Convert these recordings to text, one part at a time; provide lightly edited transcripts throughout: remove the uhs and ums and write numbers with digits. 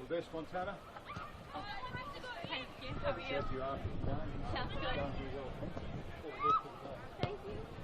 the best, Montana. Thank you. How are you? You are. Sounds good. Thank you.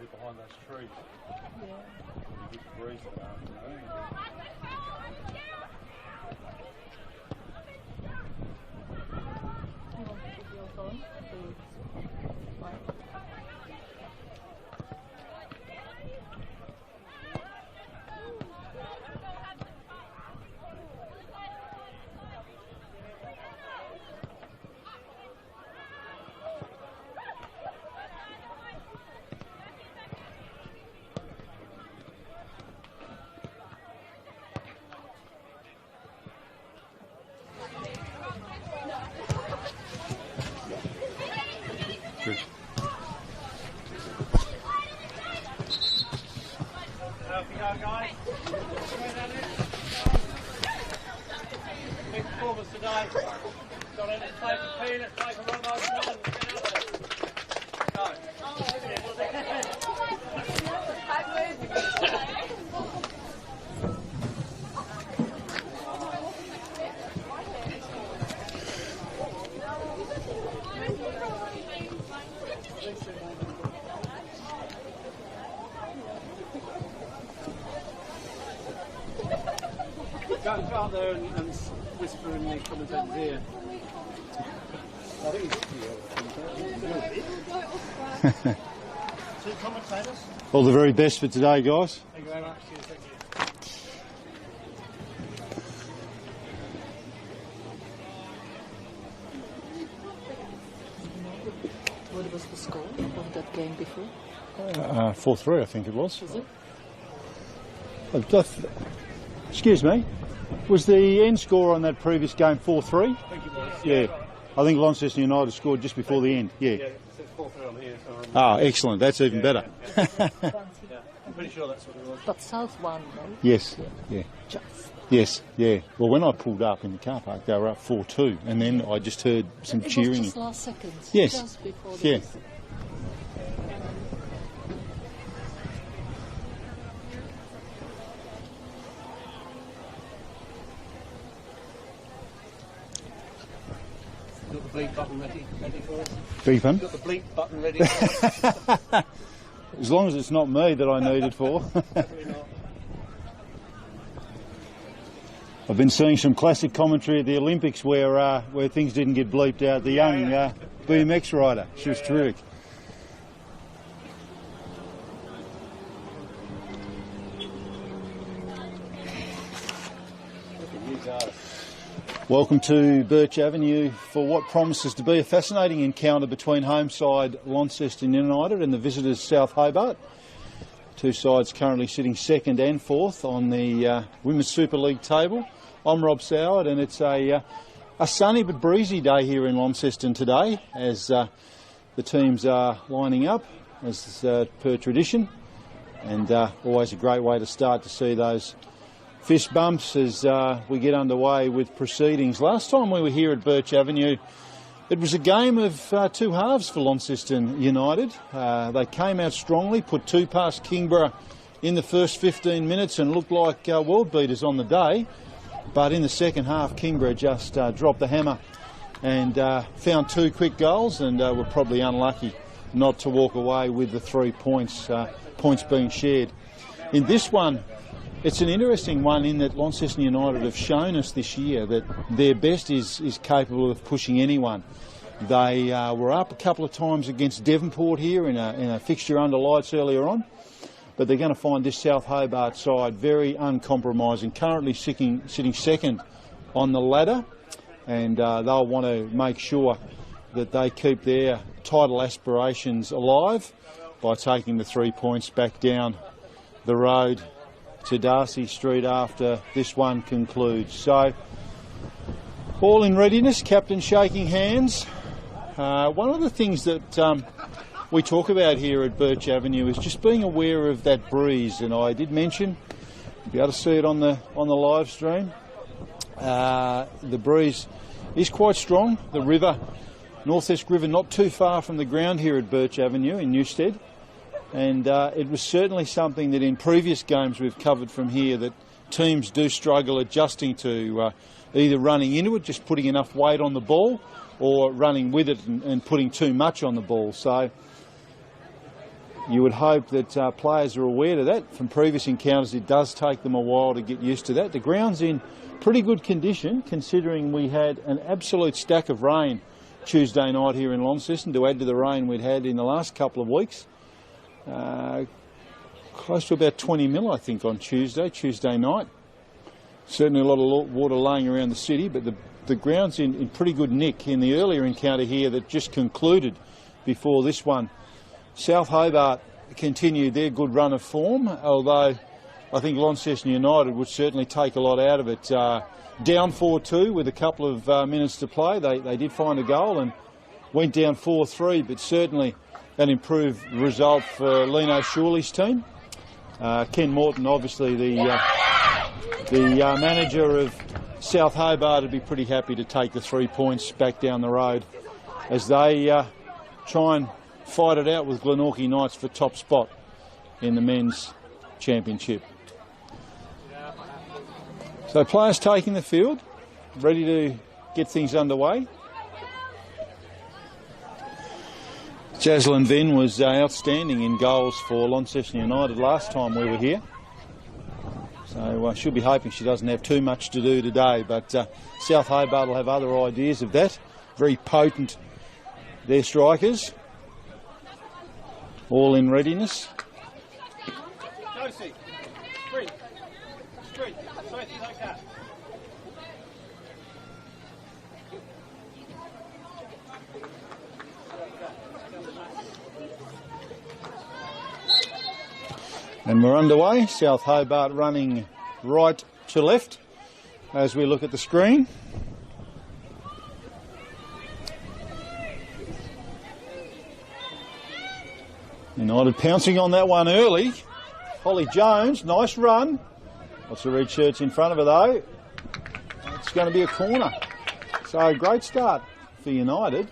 bit behind those trees. Yeah. A bit breeze in the afternoon. You want to put yours on? Right. Good. Off you go, guys. Big performance today. Got in and play for peanuts, play for one of those runs. Get out there. Go out there and whisper in the commentator's ear. I think it's Two commentators. all the very best for today, guys. Thank you very much. Cheers, thank you. What was the score of that game before? 4-3, I think it was. Was it? Excuse me. Was the end score on that previous game 4-3? I think it was. Yeah. I think Launceston United scored just before the end. Yeah. Yeah, it says 4-3 on here, so Ah, excellent. That's even better. yeah. I'm pretty sure that's what it was. But South won, no? Yes. Yeah. Just. Yes. Yeah. Well, when I pulled up in the car park, they were up 4-2, and then I just heard some It cheering. was just last seconds. Yes. Just before the Yeah. whistle. Got the bleep button ready for us. Beeping. Got the bleep button ready for us. As long as it's not me that I need it for. Definitely not. I've been seeing some classic commentary at the Olympics where things didn't get bleeped out. The young BMX rider, she was terrific. Welcome to Birch Avenue for what promises to be a fascinating encounter between home side Launceston United and the visitors South Hobart. Two sides currently sitting second and fourth on the Women's Super League table. I'm Rob Soward, and it's a sunny but breezy day here in Launceston today as the teams are lining up as per tradition, and always a great way to start to see those fist bumps as we get underway with proceedings. Last time we were here at Birch Avenue, it was a game of two halves for Launceston United. They came out strongly, put two past Kingborough in the first 15 minutes and looked like world beaters on the day. But in the second half, Kingborough just dropped the hammer and found two quick goals and were probably unlucky not to walk away with the 3 points, points being shared. In this one, it's an interesting one in that Launceston United have shown us this year that their best is capable of pushing anyone. They were up a couple of times against Devonport here in a fixture under lights earlier on, but they're going to find this South Hobart side very uncompromising, currently sitting second on the ladder, and they'll want to make sure that they keep their title aspirations alive by taking the 3 points back down the road to Darcy Street after this one concludes. So, all in readiness, captain shaking hands. One of the things that we talk about here at Birch Avenue is just being aware of that breeze, and I did mention, you'll be able to see it on the live stream, the breeze is quite strong. The river, North Esk River, not too far from the ground here at Birch Avenue in Newstead. And it was certainly something that in previous games we've covered from here that teams do struggle adjusting to, either running into it, just putting enough weight on the ball, or running with it and putting too much on the ball. So You would hope that players are aware of that. From previous encounters, it does take them a while to get used to that. The ground's in pretty good condition, considering we had an absolute stack of rain Tuesday night here in Launceston to add to the rain we'd had in the last couple of weeks. Close to about 20 mil, I think, on Tuesday night. Certainly a lot of water laying around the city, but the ground's in pretty good nick. In the earlier encounter here that just concluded before this one, South Hobart continued their good run of form, although I think Launceston United would certainly take a lot out of it. Down 4-2 with a couple of minutes to play. They did find a goal and went down 4-3, but certainly an improved result for Lino Shuley's team. Ken Morton, obviously the manager of South Hobart, would be pretty happy to take the 3 points back down the road as they try and fight it out with Glenorchy Knights for top spot in the men's championship. So players taking the field, ready to get things underway. Jaslyn Venn was outstanding in goals for Launceston United last time we were here. So she'll be hoping she doesn't have too much to do today, but South Hobart will have other ideas of that. Very potent, their strikers. All in readiness. Josie, sprint, straight like that. And we're underway. South Hobart running right to left as we look at the screen. United pouncing on that one early. Holly Jones, nice run. Lots of red shirts in front of her though. It's going to be a corner. So great start for United.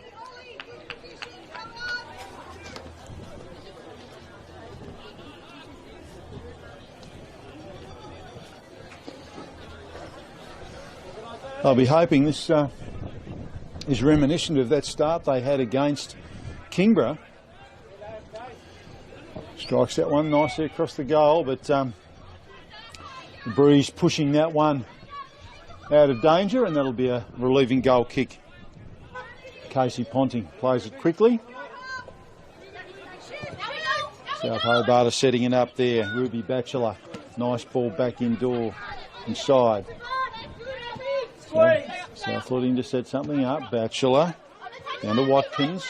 I'll be hoping this is reminiscent of that start they had against Kingborough. Strikes that one nicely across the goal, but the breeze pushing that one out of danger, and that'll be a relieving goal kick. Casey Ponting plays it quickly. South Hobart are setting it up there. Ruby Batchelor, nice ball back indoor, inside. So, South looking to set something up. Batchelor down to Watkins.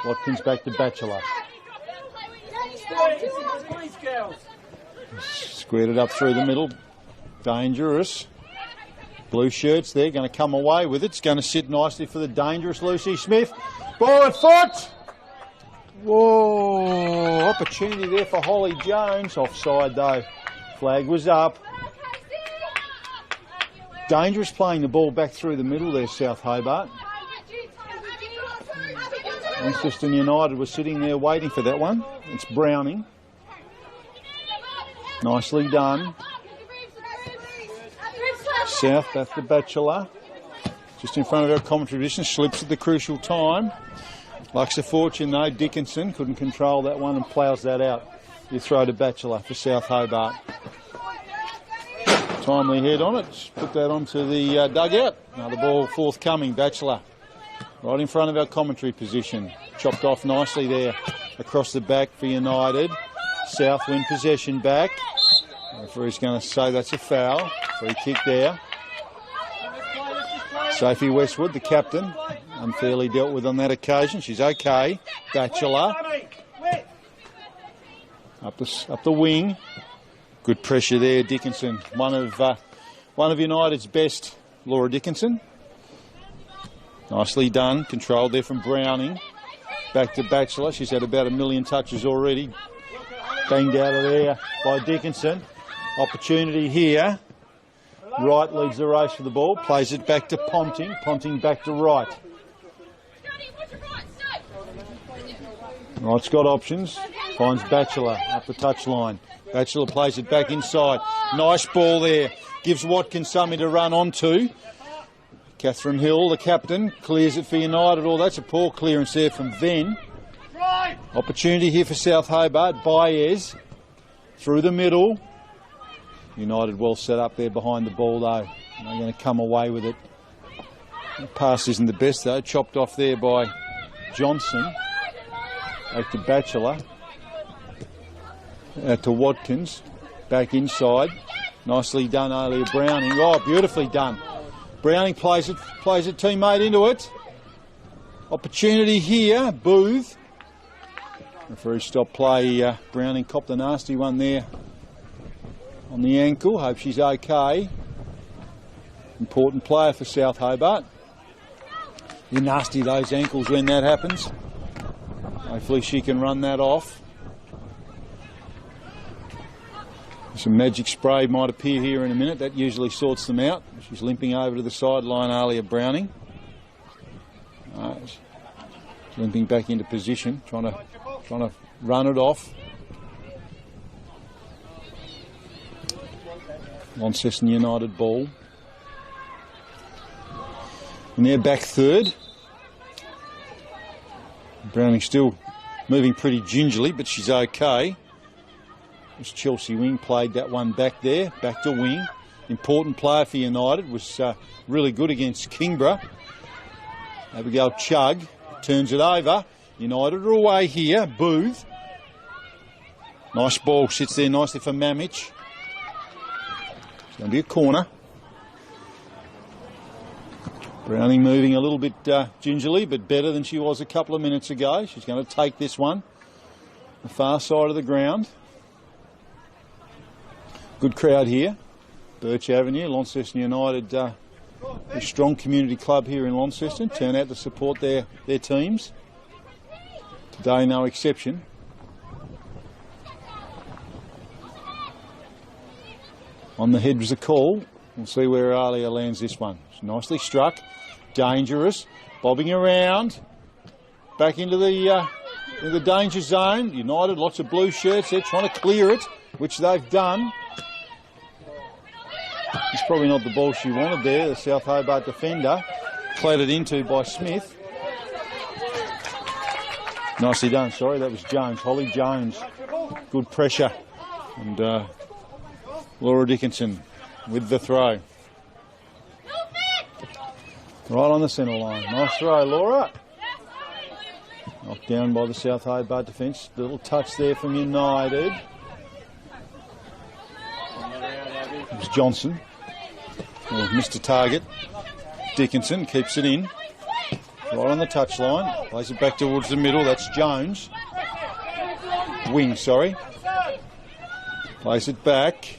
Watkins back to Batchelor. Squared it up through the middle. Dangerous. Blue shirts there, going to come away with it. It's going to sit nicely for the dangerous Lucy Smith. Ball at foot. Whoa, opportunity there for Holly Jones. Offside though. Flag was up. Dangerous playing the ball back through the middle there, South Hobart. Launceston United was sitting there waiting for that one. It's Browning. Nicely done. South back to Batchelor. Just in front of our commentary position, slips at the crucial time. Lacks a fortune though, Dickinson couldn't control that one and ploughs that out. You throw to Batchelor for South Hobart. Timely head on it, just put that onto the dugout. Now the ball forthcoming, Batchelor. Right in front of our commentary position. Chopped off nicely there across the back for United. South win possession back. The referee's going to say that's a foul. Free kick there. Sophie Westwood, the captain, unfairly dealt with on that occasion. She's okay. Batchelor. Up the wing. Good pressure there, Dickinson. One of United's best, Laura Dickinson. Nicely done. Controlled there from Browning. Back to Batchelor. She's had about 1 million touches already. Banged out of there by Dickinson. Opportunity here. Wright leads the race for the ball. Plays it back to Ponting. Ponting back to Wright. Wright's got options. Finds Batchelor up the touchline. Batchelor plays it back inside. Nice ball there. Gives Watkins something to run onto. Catherine Hill, the captain, clears it for United. Oh, that's a poor clearance there from Venn. Opportunity here for South Hobart. Baez through the middle. United well set up there behind the ball though. They're going to come away with it. The pass isn't the best though. Chopped off there by Johnson. Back to Batchelor. To Watkins. Back inside. Nicely done, Alia Browning. Oh, beautifully done. Browning plays it teammate into it. Opportunity here. Booth. Referee stop play. Browning copped a nasty one there on the ankle. Hope she's okay. Important player for South Hobart. You're nasty those ankles when that happens. Hopefully she can run that off. Some magic spray might appear here in a minute. That usually sorts them out. She's limping over to the sideline, Alia Browning. She's limping back into position, trying to run it off. Launceston United ball. And they're back third. Browning still moving pretty gingerly, but she's okay. This Chelsea wing played that one back there, back to wing. Important player for United, was really good against Kingborough. Abigail Chugg turns it over. United are away here. Booth. Nice ball, sits there nicely for Mamich. It's going to be a corner. Browning moving a little bit gingerly, but better than she was a couple of minutes ago. She's going to take this one. The far side of the ground. Good crowd here. Birch Avenue, Launceston United, a strong community club here in Launceston. Turn out to support their teams. Today, no exception. On the head was a call. We'll see where Alia lands this one. She's nicely struck. Dangerous. Bobbing around. Back into the danger zone. United, lots of blue shirts. They're trying to clear it, which they've done. It's probably not the ball she wanted there. The South Hobart defender. Clattered into by Smith. Nicely done, sorry. That was Jones. Holly Jones. Good pressure. And Laura Dickinson with the throw. Right on the centre line. Nice throw, Laura. Knocked down by the South Hobart defence. Little touch there from United. It was Johnson. Missed a target. Dickinson keeps it in. Right on the touchline. Plays it back towards the middle. That's Jones. Wing, sorry. Plays it back.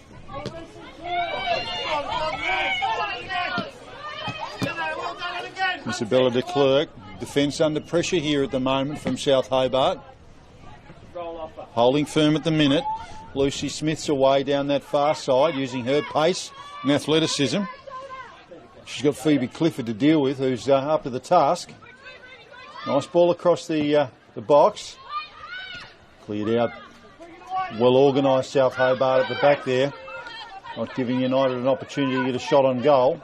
Isabella de Klerk. Defence under pressure here at the moment from South Hobart. Holding firm at the minute. Lucy Smith's away down that far side using her pace and athleticism. She's got Phoebe Clifford to deal with, who's up to the task. Nice ball across the box. Cleared out. Well organised South Hobart at the back there. Not giving United an opportunity to get a shot on goal.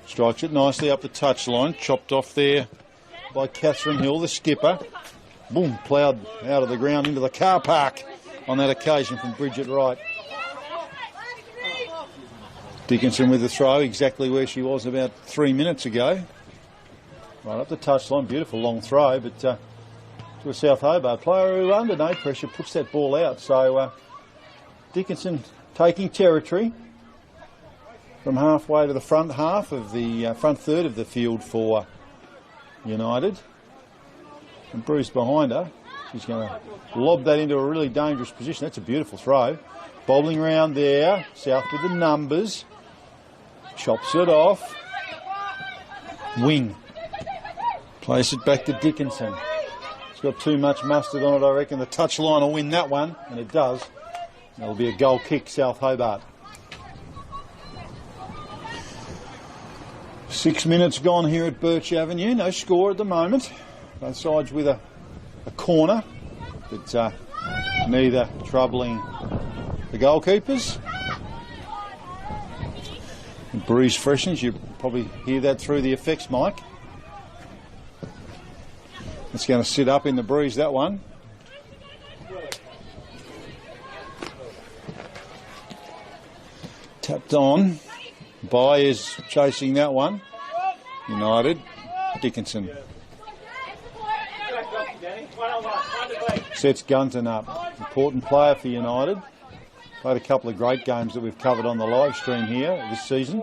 Strikes it nicely up the touchline. Chopped off there by Catherine Hill, the skipper. Boom, ploughed out of the ground into the car park on that occasion from Bridget Wright. Dickinson with the throw, exactly where she was about 3 minutes ago. Right up the touchline, beautiful long throw, but to a South Hobart player who under no pressure puts that ball out. So Dickinson taking territory from halfway to the front half of the front third of the field for United. And Bruce behind her. She's going to lob that into a really dangerous position. That's a beautiful throw. Bobbling around there. South with the numbers. Chops it off. Wing. Place it back to Dickinson. It's got too much mustard on it, I reckon. The touchline will win that one, and it does. That'll be a goal kick, South Hobart. 6 minutes gone here at Birch Avenue. No score at the moment. Both sides with a corner, but neither troubling the goalkeepers. And breeze freshens. You probably hear that through the effects mic. It's going to sit up in the breeze, that one. Tapped on. Byers chasing that one. United. Dickinson. Sets Gunton up. Important player for United. Played a couple of great games that we've covered on the live stream here this season.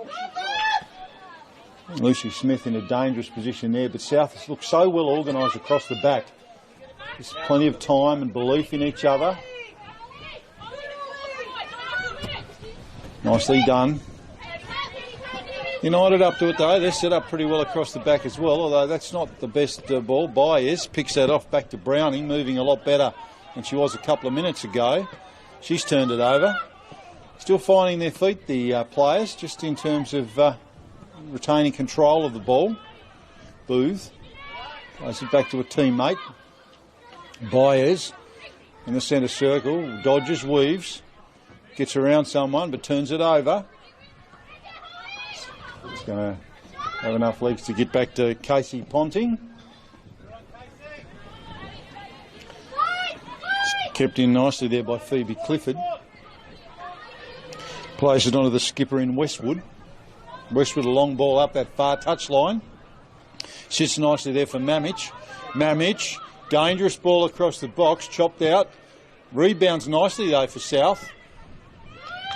Lucy Smith in a dangerous position there, but South has looked so well organised across the back. There's plenty of time and belief in each other. Nicely done. United up to it though. They're set up pretty well across the back as well, although that's not the best ball. Byers picks that off back to Browning, moving a lot better than she was a couple of minutes ago. She's turned it over. Still finding their feet, the players, just in terms of retaining control of the ball. Booth plays it back to a teammate. Byers in the centre circle, dodges, weaves, gets around someone but turns it over. It's going to have enough legs to get back to Casey Ponting. It's kept in nicely there by Phoebe Clifford. Plays it onto the skipper in Westwood. Westwood a long ball up that far touchline. Sits nicely there for Mamich. Mamich, dangerous ball across the box, chopped out. Rebounds nicely though for South.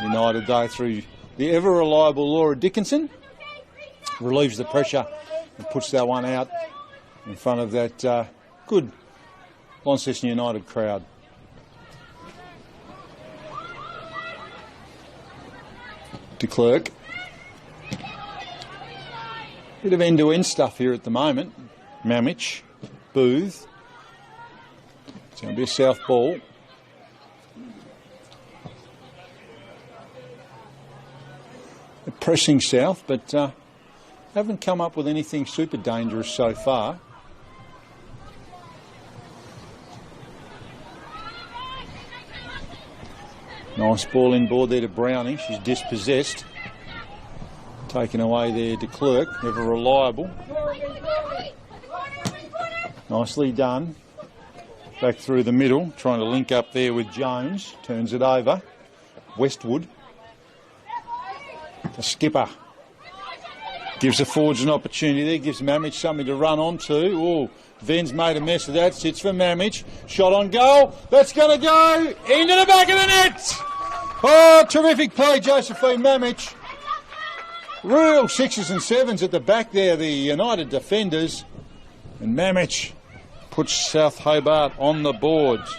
United though through the ever reliable Laura Dickinson. Relieves the pressure and puts that one out in front of that good Launceston United crowd. De Klerk. Bit of end-to-end stuff here at the moment. Mamich, Booth. It's going to be a South ball. They're pressing South, but haven't come up with anything super dangerous so far. Nice ball inboard there to Browning. She's dispossessed. Taken away there to Klerk. Ever reliable. Nicely done. Back through the middle. Trying to link up there with Jones. Turns it over. Westwood. The skipper. Gives the forwards an opportunity there. Gives Mamich something to run onto. Oh, Ven's made a mess of that. Sits for Mamich. Shot on goal. That's going to go into the back of the net. Oh, terrific play, Josephine Mamich. Real 6s and 7s at the back there, the United defenders. And Mamich puts South Hobart on the boards.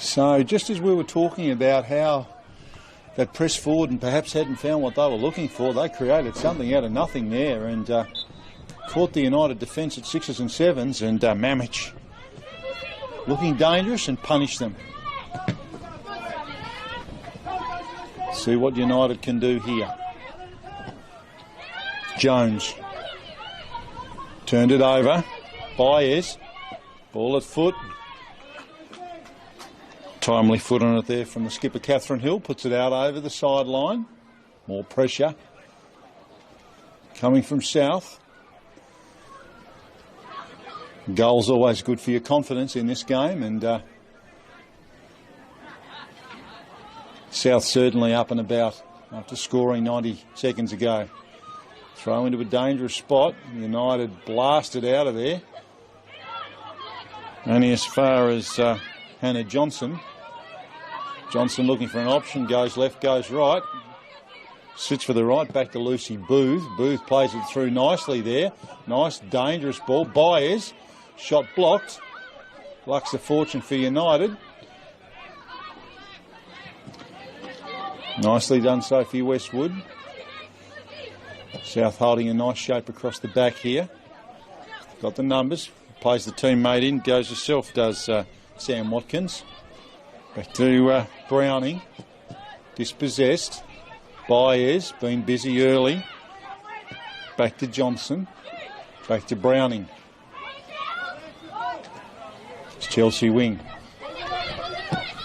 So just as we were talking about how that press forward and perhaps hadn't found what they were looking for, they created something out of nothing there and caught the United defence at 6s and 7s, and Mamich looking dangerous and punished them. See what United can do here. Jones turned it over. Byers, ball at foot. Timely foot on it there from the skipper, Catherine Hill. Puts it out over the sideline. More pressure coming from South. Goal's always good for your confidence in this game, and South certainly up and about after scoring 90 seconds ago. Throw into a dangerous spot. United blasted out of there. Only as far as Hannah Johnson. Johnson looking for an option, goes left, goes right. Sits for the right, back to Lucy Booth. Booth plays it through nicely there. Nice, dangerous ball. Byers, shot blocked. Luck's a fortune for United. Nicely done, Sophie Westwood. South holding a nice shape across the back here. Got the numbers. Plays the teammate in, goes herself, does Sam Watkins. Back to Browning. Dispossessed. Byers, been busy early. Back to Johnson. Back to Browning. It's Chelsea wing.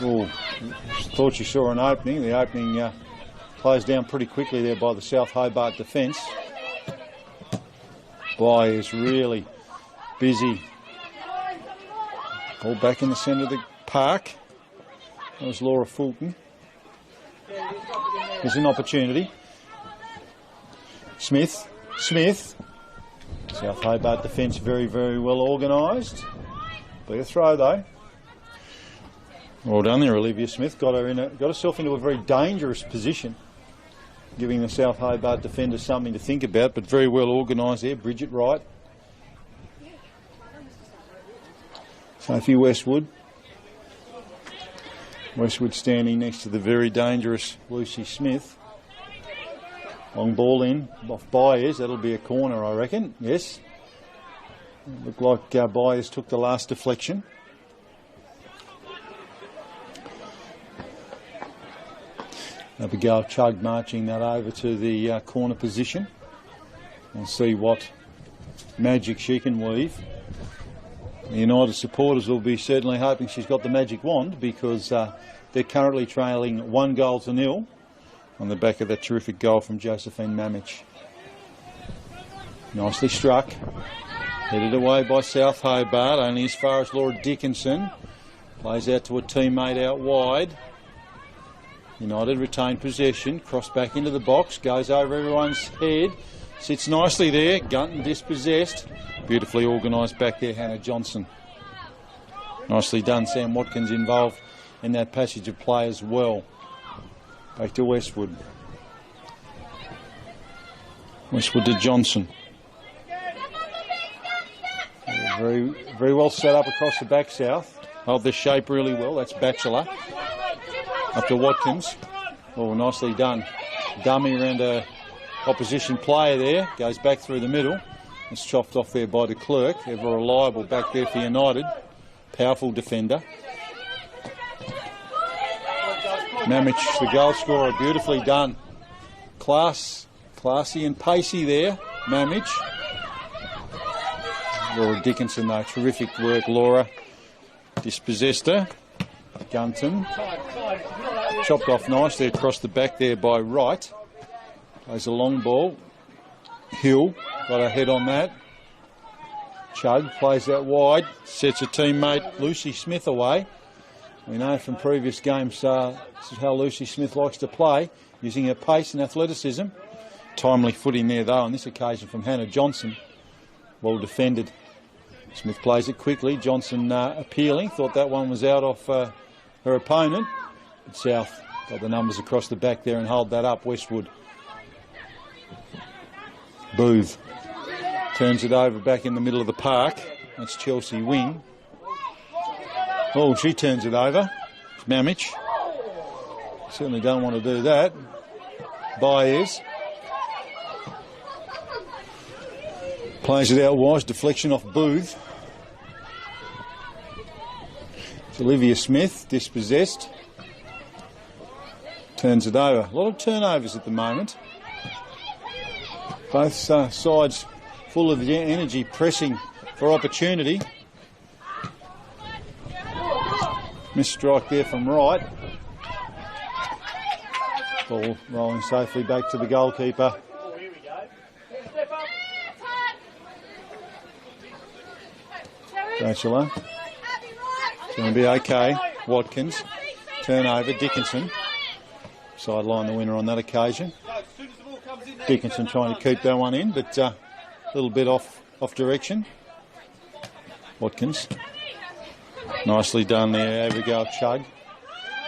Oh, thought she saw an opening. The opening closed down pretty quickly there by the South Hobart defence. Bly is really busy. Ball back in the centre of the park. That was Laura Fulton. There's an opportunity. Smith. South Hobart defence very, very well organised. Be a throw though. Well done there, Olivia Smith. Got herself into a very dangerous position, giving the South Hobart defender something to think about, but very well organised there. Bridget Wright. Sophie Westwood. Westwood standing next to the very dangerous Lucy Smith. Long ball in, off Byers. That'll be a corner, I reckon. Yes. Looked like Byers took the last deflection. Abigail Chugg marching that over to the corner position. We'll see what magic she can weave. The United supporters will be certainly hoping she's got the magic wand, because they're currently trailing 1-0 on the back of that terrific goal from Josephine Mamich. Nicely struck. Headed away by South Hobart, only as far as Laura Dickinson. Plays out to a teammate out wide. United retain possession, cross back into the box, goes over everyone's head, sits nicely there. Gunton dispossessed. Beautifully organised back there, Hannah Johnson. Nicely done. Sam Watkins involved in that passage of play as well. Back to Westwood. Westwood to Johnson. Very, very well set up across the back, South. Hold their shape really well. That's Batchelor. Up to Watkins. Oh, nicely done. Dummy around a opposition player there. Goes back through the middle. It's chopped off there by de Klerk. Ever reliable back there for United. Powerful defender. Mamich, the goal scorer, beautifully done. Classy and pacey there. Mamich. Laura Dickinson though, terrific work. Laura dispossessed her. Gunton. Chopped off nicely across the back there by Wright. Plays a long ball. Hill got her head on that. Chugg plays that wide. Sets a teammate Lucy Smith away. We know from previous games this is how Lucy Smith likes to play, using her pace and athleticism. Timely footing there though on this occasion from Hannah Johnson. Well defended. Smith plays it quickly. Johnson appealing. Thought that one was out off her opponent. But South got the numbers across the back there and hold that up. Westwood. Booth turns it over back in the middle of the park. That's Chelsea Wing. Oh, she turns it over. Mamich. Certainly don't want to do that. Byers. Plays it out wide. Deflection off Booth. It's Olivia Smith, dispossessed. Turns it over. A lot of turnovers at the moment. Both sides full of energy, pressing for opportunity. Missed strike there from Wright. Ball rolling safely back to the goalkeeper. Batchelor. It's going to be okay. Watkins. Turnover. Dickinson. Sideline the winner on that occasion. Dickinson trying to keep that one in, but a little bit off direction. Watkins. Nicely done there. Abigail Chugg.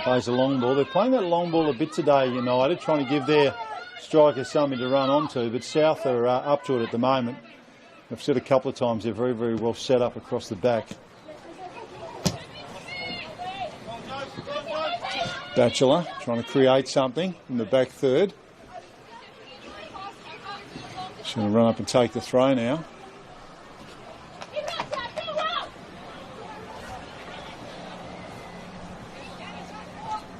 Plays a long ball. They're playing that long ball a bit today, United, trying to give their strikers something to run onto, but South are up to it at the moment. I've said a couple of times they're very, very well set up across the back. Batchelor trying to create something in the back third. She's going to run up and take the throw now.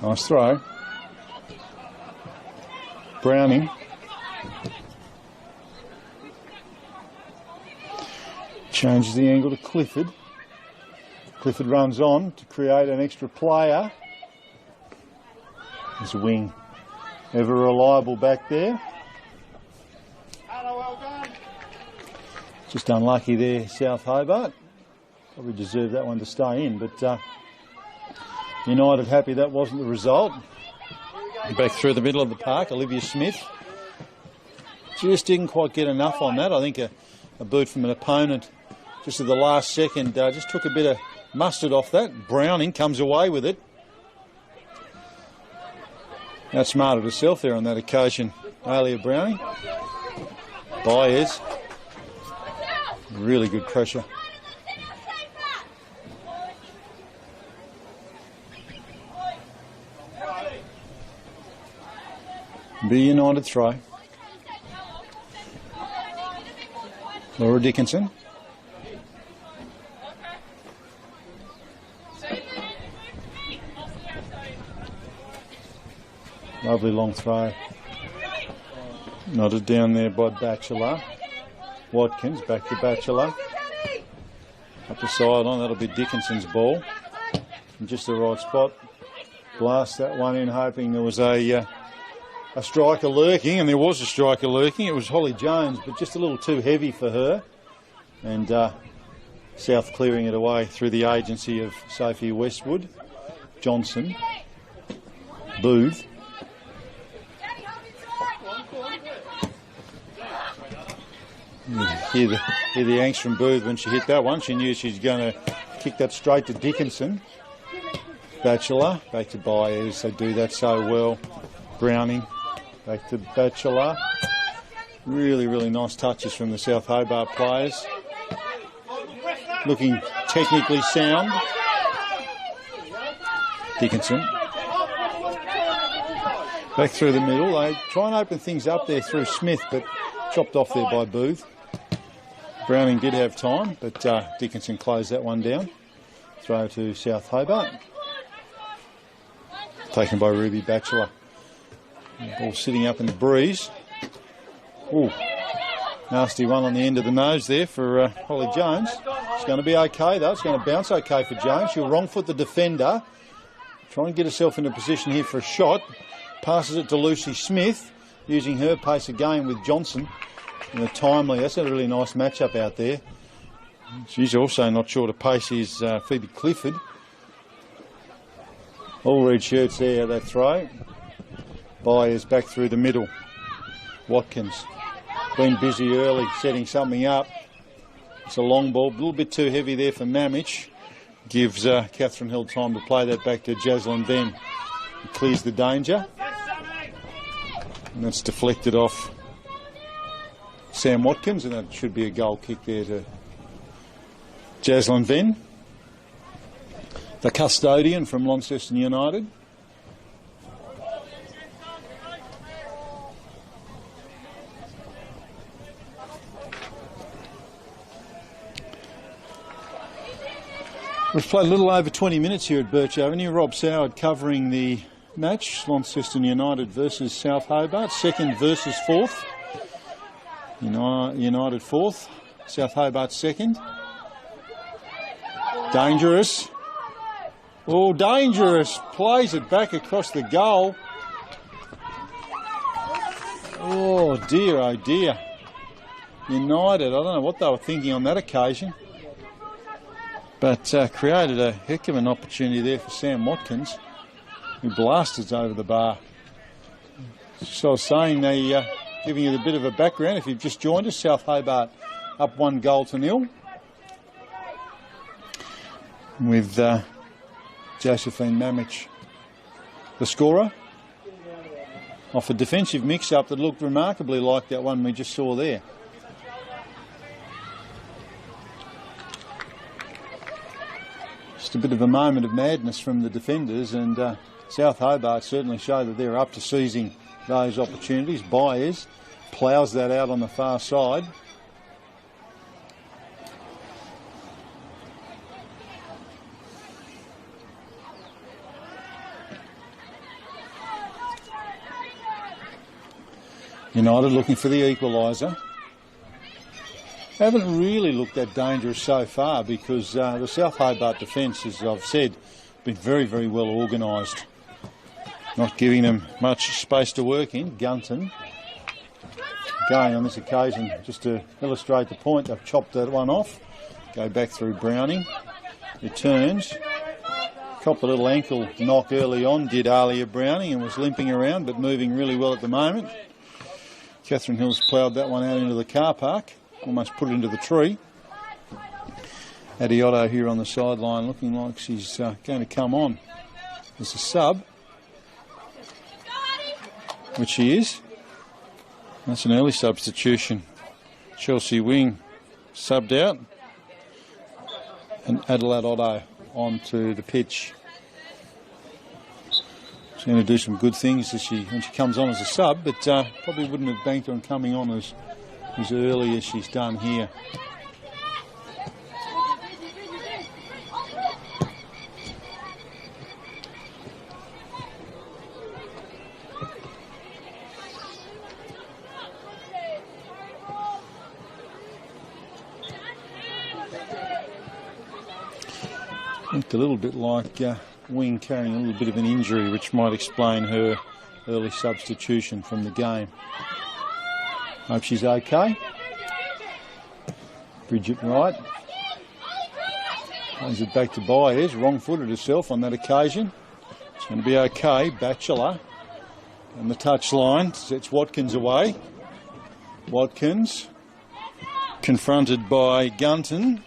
Nice throw. Browning. Changes the angle to Clifford. Clifford runs on to create an extra player. His wing, ever reliable back there. Just unlucky there, South Hobart. Probably deserved that one to stay in, but United happy that wasn't the result. Back through the middle of the park, Olivia Smith. Just didn't quite get enough on that. I think a boot from an opponent just at the last second just took a bit of mustard off that. Browning comes away with it. Outsmarted herself there on that occasion, Alia Browning. Baez. Really good pressure. Be United throw. Laura Dickinson. Lovely long throw. Nodded down there by Batchelor. Watkins back to Batchelor. Up the sideline, that'll be Dickinson's ball. In just the right spot. Blast that one in, hoping there was a striker lurking, and there was a striker lurking. It was Holly Jones, but just a little too heavy for her. And South clearing it away through the agency of Sophie Westwood, Johnson, Booth. Hear the angst from Booth when she hit that one. She knew she was going to kick that straight to Dickinson. Batchelor, back to Baez. They do that so well. Browning, back to Batchelor. Really, really nice touches from the South Hobart players. Looking technically sound. Dickinson. Back through the middle. They try and open things up there through Smith, but chopped off there by Booth. Browning did have time, but Dickinson closed that one down. Throw to South Hobart. Taken by Ruby Batchelor. Ball sitting up in the breeze. Ooh, nasty one on the end of the nose there for Holly Jones. It's going to be okay though. It's going to bounce okay for Jones. She'll wrong foot the defender. Try and get herself in a position here for a shot. Passes it to Lucy Smith, using her pace again with Johnson. And timely. That's a really nice matchup out there. She's also not short of pace is Phoebe Clifford. All red shirts there, that throw. Byers back through the middle. Watkins been busy early setting something up. It's a long ball, a little bit too heavy there for Mamich. Gives Catherine Hill time to play that back to Jaslyn Venn. Clears the danger. And that's deflected off Sam Watkins, and that should be a goal kick there to Jaslyn Venn, the custodian from Launceston United. We've played a little over 20 minutes here at Birch Avenue. Rob Soward covering the match. Launceston United versus South Hobart. Second versus fourth. United fourth. South Hobart second. Dangerous. Oh, dangerous. Plays it back across the goal. Oh dear, oh dear. United, I don't know what they were thinking on that occasion. But created a heck of an opportunity there for Sam Watkins, who blasted over the bar. So I was saying, giving you a bit of a background, if you've just joined us, South Hobart up 1-0 with Josephine Mamich, the scorer, off a defensive mix-up that looked remarkably like that one we just saw there. Just a bit of a moment of madness from the defenders, and South Hobart certainly show that they're up to seizing those opportunities. Byers ploughs that out on the far side. United looking for the equaliser. Haven't really looked that dangerous so far because the South Hobart defence, as I've said, been very, very well organised. not giving them much space to work in. Gunton going on this occasion, just to illustrate the point, they've chopped that one off. Go back through Browning. Returns. Copped a little ankle knock early on, did Alia Browning, and was limping around but moving really well at the moment. Catherine Hill's ploughed that one out into the car park, almost put it into the tree. Adiotto here on the sideline looking like she's going to come on as a sub, which she is. That's an early substitution. Chelsea Wing subbed out, and Adelaide Otto onto the pitch. She's going to do some good things as when she comes on as a sub, but probably wouldn't have banked on coming on as early as she's done here. Looked a little bit like Wing carrying a little bit of an injury, which might explain her early substitution from the game. Hope she's okay. Bridget Wright plays it back to Byers, wrong-footed herself on that occasion. It's going to be okay. Batchelor on the touchline sets Watkins away. Watkins confronted by Gunton.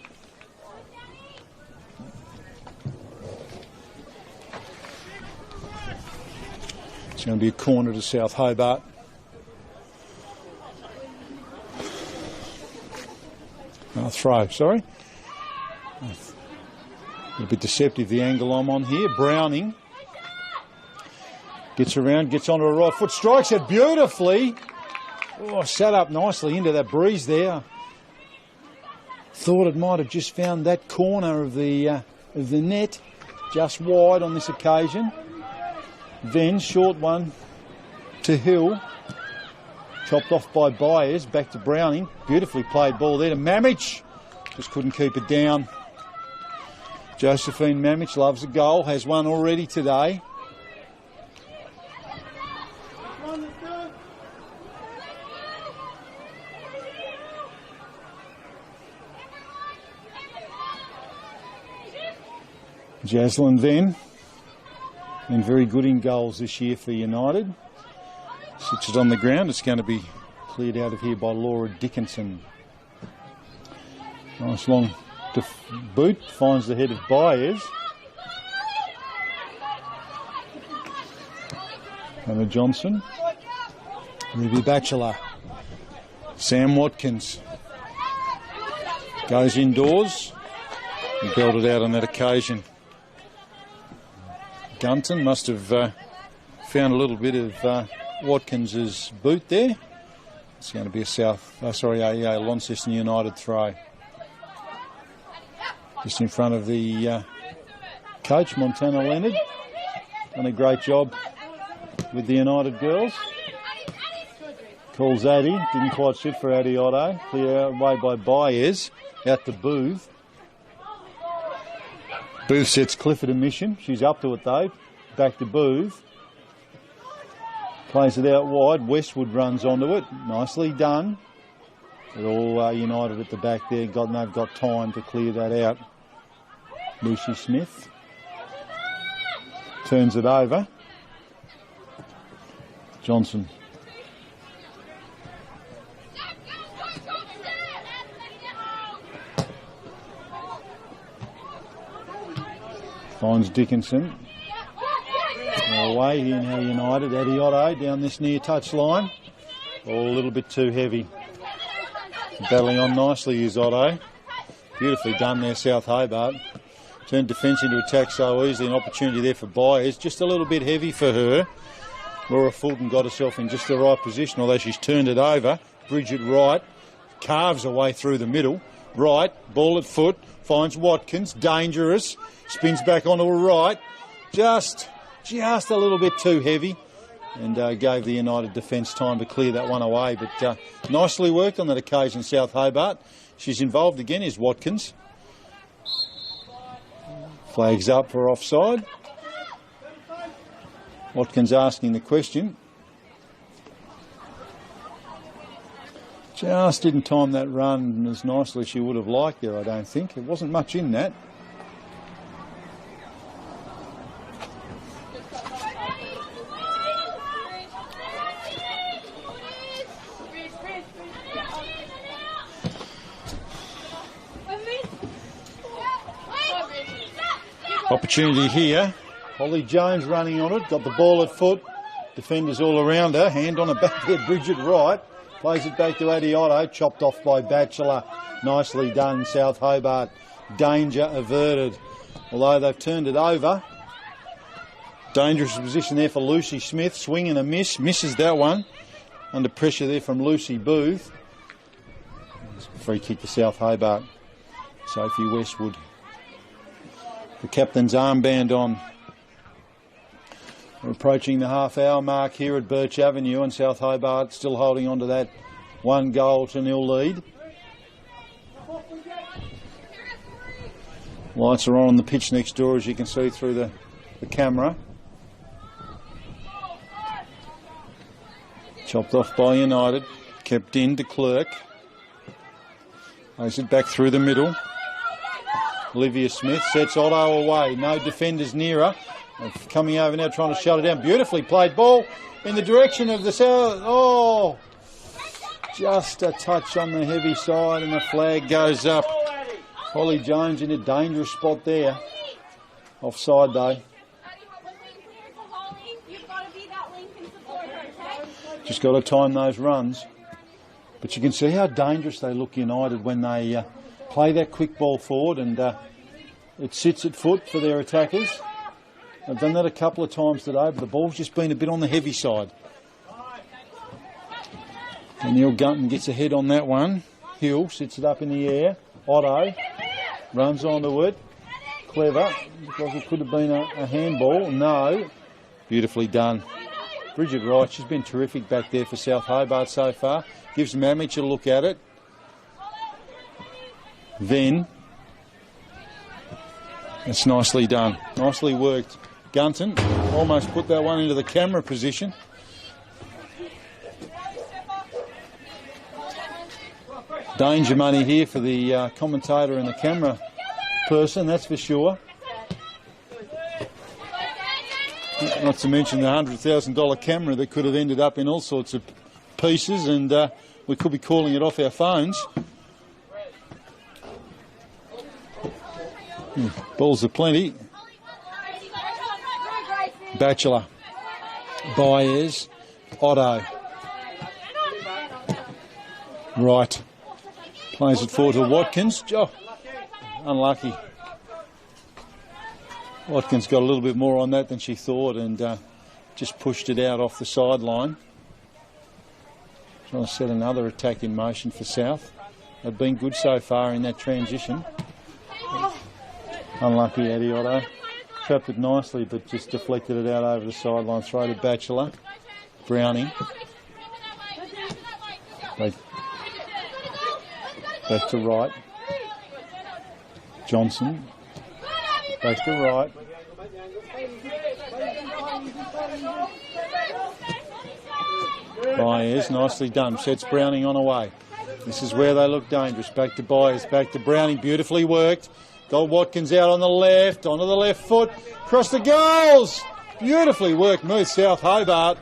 It's going to be a corner to South Hobart. Throw, sorry. A bit deceptive the angle I'm on here. Browning gets around, gets onto her right foot, strikes it beautifully. Oh, sat up nicely into that breeze there. Thought it might have just found that corner of the net, just wide on this occasion. Then short one to Hill, chopped off by Byers, back to Browning. Beautifully played ball there to Mamich, just couldn't keep it down. Josephine Mamich loves a goal, has one already today. Jaslyn then, been very good in goals this year for United. Sits it on the ground. It's going to be cleared out of here by Laura Dickinson. Nice long boot, finds the head of Byers. Hannah Johnson. Ruby Batchelor. Sam Watkins goes indoors and belted out on that occasion. Gunton must have found a little bit of Watkins's boot there. It's going to be a Launceston United throw. Just in front of the coach, Montana Leonard. Done a great job with the United girls. Calls Addy, didn't quite sit for Addy Otto. Clear away by Byers, out to Booth. Booth sets Clifford a mission. She's up to it though. Back to Booth. Plays it out wide. Westwood runs onto it. Nicely done. They're all United at the back there. They've got time to clear that out. Lucy Smith turns it over. Johnson. Finds Dickinson. Away here now United. Adiotto down this near touch line. All a little bit too heavy. Battling on nicely is Otto. Beautifully done there, South Hobart. Turned defence into attack so easily. An opportunity there for Byers. Just a little bit heavy for her. Laura Fulton got herself in just the right position, although she's turned it over. Bridget Wright carves her way through the middle. Wright, ball at foot, finds Watkins, dangerous. Spins back onto her right. Just a little bit too heavy. And gave the United defence time to clear that one away. But nicely worked on that occasion, South Hobart. She's involved again is Watkins. Flags up for offside. Watkins asking the question. Just didn't time that run as nicely as she would have liked there, I don't think. There wasn't much in that. Opportunity here. Holly Jones running on it, got the ball at foot. Defenders all around her. Hand on her back there, Bridget Wright. Plays it back to Addie Otto, chopped off by Batchelor. Nicely done, South Hobart. Danger averted. Although they've turned it over. Dangerous position there for Lucy Smith. Swing and a miss. Misses that one. Under pressure there from Lucy Booth. Free kick to South Hobart. Sophie Westwood. The captain's armband on. We're approaching the half-hour mark here at Birch Avenue, and South Hobart still holding on to that 1-0 lead. Lights are on the pitch next door, as you can see through the camera. Chopped off by United. Kept in to Clerk. Plays it back through the middle. Olivia Smith sets Otto away. No defenders near her. Coming over now trying to shut it down. Beautifully played ball in the direction of the south. Oh, just a touch on the heavy side and the flag goes up. Holly Jones in a dangerous spot there. Offside though. Just got to time those runs. But you can see how dangerous they look, United, when they play that quick ball forward and it sits at foot for their attackers. I've done that a couple of times today, but the ball's just been a bit on the heavy side. And Neil Gunton gets ahead on that one. Hill sits it up in the air. Otto runs onto it. Clever, because it could have been a handball. No. Beautifully done. Bridget Wright, she's been terrific back there for South Hobart so far. Gives Mamich a look at it. Then, it's nicely done. Nicely worked. Gunton almost put that one into the camera position. Danger money here for the commentator and the camera person, that's for sure. Not to mention the $100,000 camera that could have ended up in all sorts of pieces, and we could be calling it off our phones. Balls aplenty. Batchelor. Baez. Otto. Right. Plays it forward to Watkins. Oh, unlucky. Watkins got a little bit more on that than she thought and just pushed it out off the sideline. Trying to set another attack in motion for South. They've been good so far in that transition. Unlucky Addie Otto. Trapped it nicely but just deflected it out over the sideline. Throw to Batchelor. Browning. Back to right. Johnson. Back to right. Baez, nicely done. Sets Browning on away. This is where they look dangerous. Back to Baez, back to Browning. Beautifully worked. Got Watkins out on the left, onto the left foot. Across the goals. Beautifully worked move, South Hobart.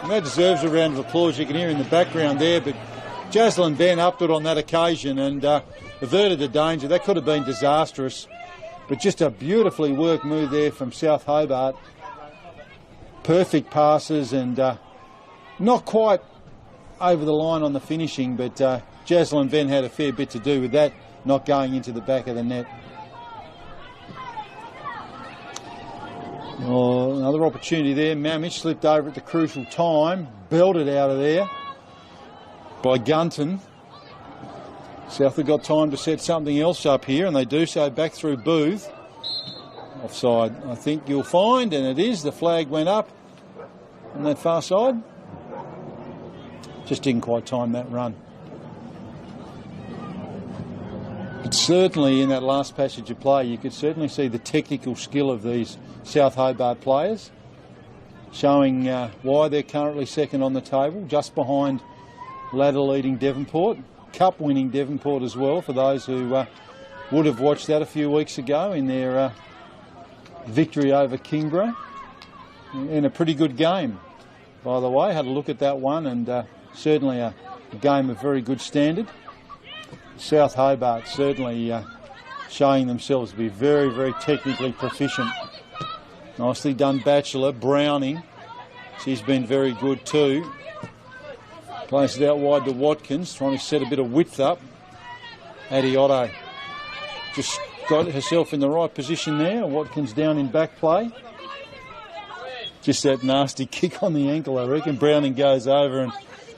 And that deserves a round of applause. You can hear in the background there, but Jaslyn Venn upped it on that occasion and averted the danger. That could have been disastrous. But just a beautifully worked move there from South Hobart. Perfect passes and not quite over the line on the finishing, but Jaslyn Venn had a fair bit to do with that, not going into the back of the net. Oh, another opportunity there. Mamich slipped over at the crucial time, belted out of there by Gunton. South have got time to set something else up here, and they do so back through Booth. Offside, I think you'll find, and it is. The flag went up on that far side. Just didn't quite time that run. But certainly in that last passage of play, you could certainly see the technical skill of these South Hobart players. showing why they're currently second on the table, just behind ladder-leading Devonport, cup-winning Devonport as well, for those who would have watched that a few weeks ago in their victory over Kingborough. In a pretty good game, by the way. Had a look at that one, and certainly a game of very good standard. South Hobart certainly showing themselves to be very, very technically proficient. Nicely done, Batchelor. Browning, she's been very good too. Plays it out wide to Watkins, trying to set a bit of width up. Adiotto just got herself in the right position there. Watkins down in back play. Just that nasty kick on the ankle, I reckon. Browning goes over and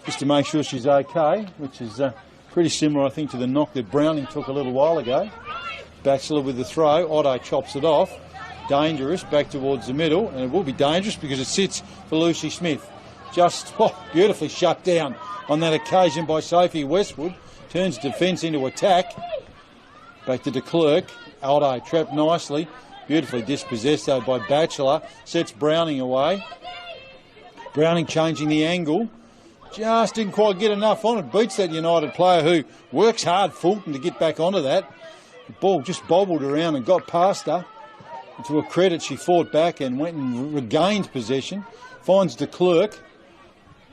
just to make sure she's okay, which is pretty similar, I think, to the knock that Browning took a little while ago. Batchelor with the throw. Otto chops it off. Dangerous, back towards the middle, and it will be dangerous because it sits for Lucy Smith. Just beautifully shut down on that occasion by Sophie Westwood. Turns defence into attack. Back to de Klerk. Otto trapped nicely. Beautifully dispossessed though by Batchelor. Sets Browning away. Browning changing the angle. Just didn't quite get enough on it. Beats that United player who works hard, Fulton, to get back onto that. The ball just bobbled around and got past her. And to her credit, she fought back and went and regained possession. Finds de Klerk,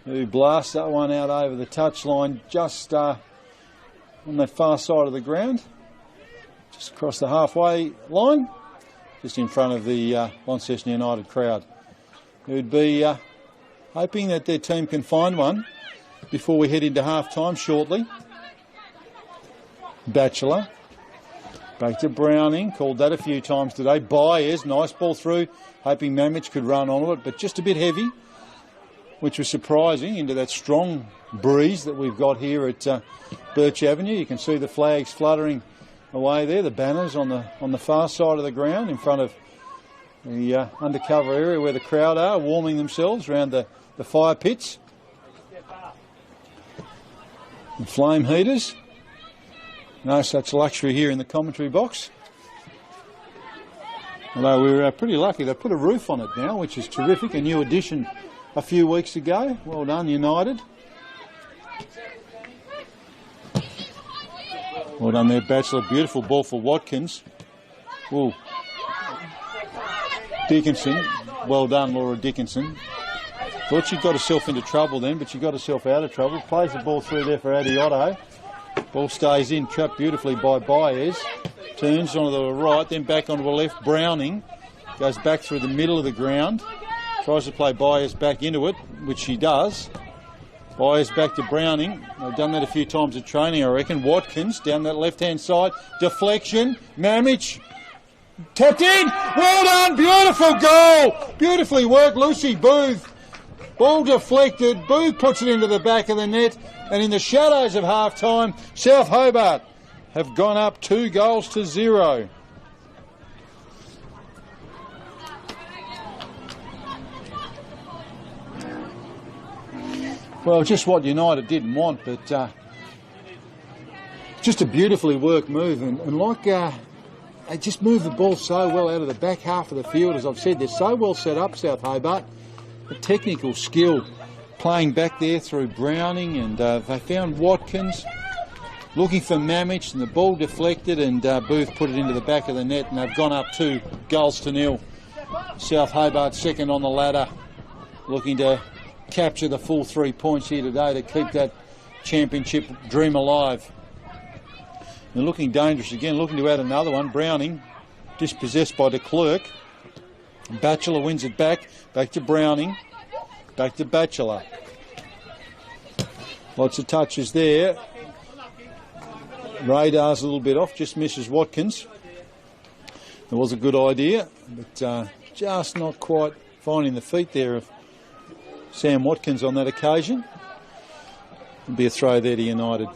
who blasts that one out over the touchline just on the far side of the ground. Just across the halfway line. Just in front of the Launceston United crowd, who'd be hoping that their team can find one before we head into half-time shortly. Batchelor, back to Browning, called that a few times today. Byers, nice ball through, hoping Mamich could run onto it, but just a bit heavy, which was surprising into that strong breeze that we've got here at Birch Avenue. You can see the flags fluttering away there, the banners on the far side of the ground in front of the undercover area where the crowd are, warming themselves around the fire pits. The flame heaters. No such luxury here in the commentary box. Although we were pretty lucky, they put a roof on it now, which is terrific, a new addition a few weeks ago. Well done, United. Well done there, Batchelor. Beautiful ball for Watkins. Ooh. Dickinson. Well done, Laura Dickinson. Thought she got herself into trouble then, but she got herself out of trouble. Plays the ball through there for Adiotto. Ball stays in, trapped beautifully by Byers. Turns onto the right, then back onto the left. Browning goes back through the middle of the ground. Tries to play Byers back into it, which she does. Byers back to Browning. They've done that a few times at training, I reckon. Watkins down that left-hand side. Deflection. Mamich. Tapped in. Well done. Beautiful goal. Beautifully worked, Lucy Booth. Ball deflected. Booth puts it into the back of the net. And in the shadows of half-time, South Hobart have gone up 2-0. Well, just what United didn't want, but just a beautifully worked move. And like, they just moved the ball so well out of the back half of the field. As I've said, they're so well set up, South Hobart. The technical skill playing back there through Browning, and they found Watkins looking for Mamich, and the ball deflected, and Booth put it into the back of the net, and they've gone up 2-0. South Hobart second on the ladder, looking to capture the full 3 points here today to keep that championship dream alive. They're looking dangerous again, looking to add another one. Browning, dispossessed by de Klerk. Batchelor wins it back to Browning, back to Batchelor. Lots of touches there. Radar's a little bit off, just misses Watkins. It was a good idea, but just not quite finding the feet there of Sam Watkins on that occasion. It'll be a throw there to United.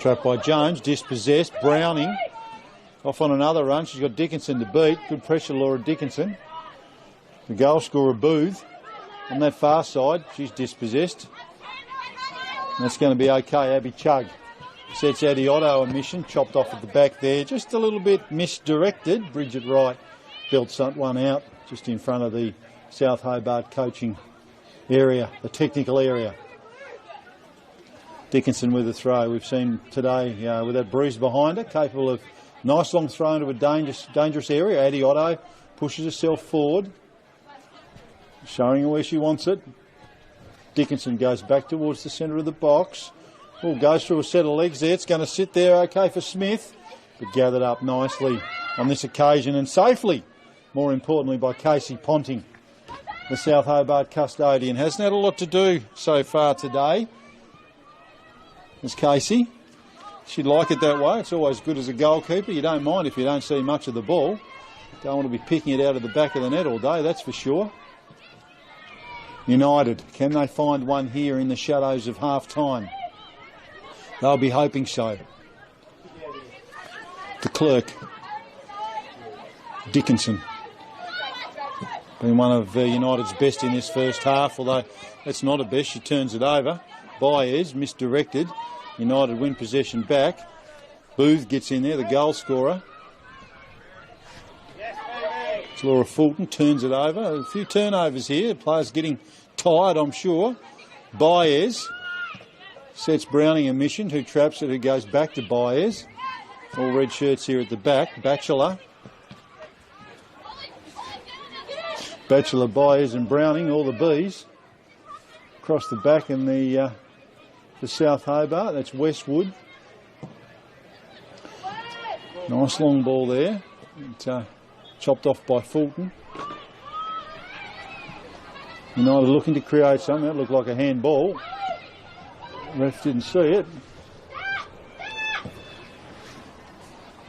Trapped by Jones, dispossessed. Browning off on another run. She's got Dickinson to beat. Good pressure, Laura Dickinson. The goal scorer, Booth, on that far side. She's dispossessed. That's going to be okay. Abby Chugg sets Adiotto a mission. Chopped off at the back there. Just a little bit misdirected. Bridget Wright belts that one out just in front of the South Hobart coaching area, the technical area. Dickinson with a throw. We've seen today with that breeze behind her, capable of nice long throw into a dangerous area. Addie Otto pushes herself forward, showing her where she wants it. Dickinson goes back towards the centre of the box. Oh, goes through a set of legs there. It's going to sit there okay for Smith, but gathered up nicely on this occasion and safely, more importantly, by Casey Ponting. The South Hobart custodian hasn't had a lot to do so far today. There's Casey. She'd like it that way. It's always good as a goalkeeper. You don't mind if you don't see much of the ball. Don't want to be picking it out of the back of the net all day, that's for sure. United, can they find one here in the shadows of half-time? They'll be hoping so. De Klerk. Dickinson. Been one of United's best in this first half, although that's not a best. She turns it over. Baez misdirected. United win possession back. Booth gets in there, the goal scorer. It's Laura Fulton, turns it over. A few turnovers here. Players getting tired, I'm sure. Baez sets Browning a mission, who traps it, who goes back to Baez. All red shirts here at the back. Batchelor, Baez and Browning, all the Bs. Across the back in the South Hobart, that's Westwood. Nice long ball there. Chopped off by Fulton. United looking to create something. That looked like a handball. Ref didn't see it.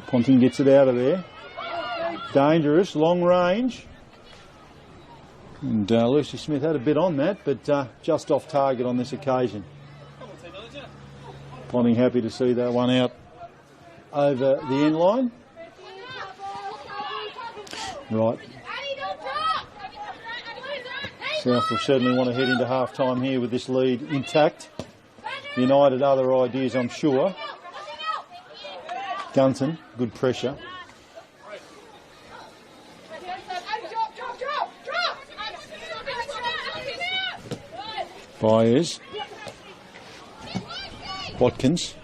Ponting gets it out of there. Dangerous, long range. And Lucy Smith had a bit on that, but just off target on this occasion. Ponting happy to see that one out over the end line. Right. South will certainly want to head into half-time here with this lead intact. United other ideas, I'm sure. Gunton, good pressure. Baez. Watkins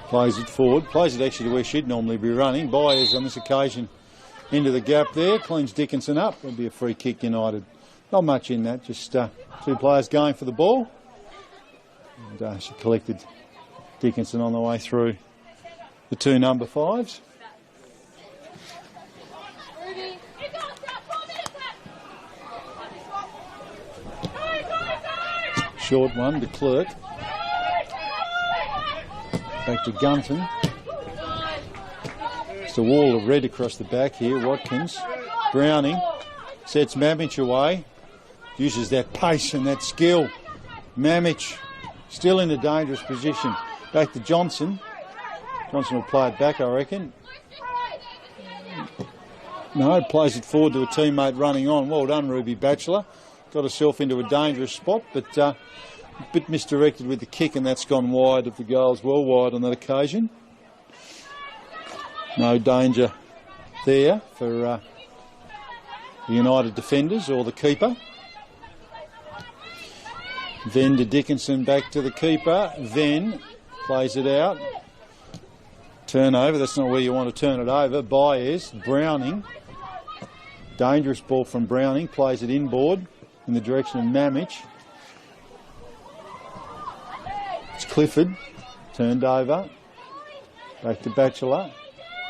plays it forward. Plays it actually to where she'd normally be running. Baez on this occasion into the gap there. Cleans Dickinson up. It'll be a free kick, United. Not much in that. Just two players going for the ball. And she collected Dickinson on the way through the two number 5s. Short one to Clerk. Back to Gunton. It's a wall of red across the back here. Watkins. Browning sets Mamich away. Uses that pace and that skill. Mamich still in a dangerous position. Back to Johnson. Johnson will play it back, I reckon. No, plays it forward to a teammate running on. Well done, Ruby Batchelor. Got herself into a dangerous spot, but a bit misdirected with the kick, and that's gone wide of the goals, well wide on that occasion. No danger there for the United defenders or the keeper. Then to Dickinson, back to the keeper. Then plays it out. Turnover, that's not where you want to turn it over. Baez, Browning. Dangerous ball from Browning, plays it inboard in the direction of Mamich. It's Clifford, turned over. Back to Batchelor.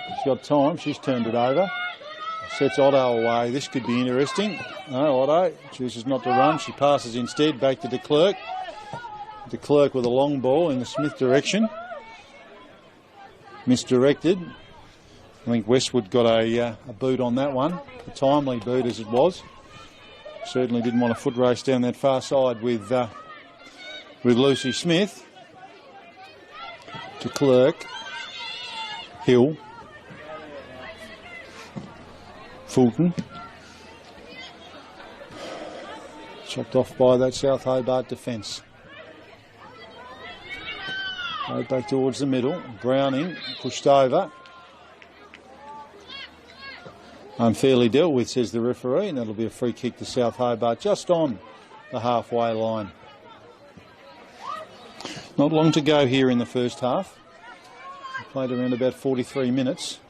She's got time, she's turned it over. Sets Otto away. This could be interesting. No, Otto chooses not to run. She passes instead back to De Klerk. De Klerk with a long ball in the Smith direction. Misdirected. I think Westwood got a boot on that one. A timely boot as it was. Certainly didn't want a foot race down that far side with Lucy Smith. De Klerk. Hill. Fulton. Chopped off by that South Hobart defence. Right back towards the middle. Browning pushed over. unfairly dealt with, says the referee, and that'll be a free kick to South Hobart, just on the halfway line. Not long to go here in the first half. We played around about 43 minutes.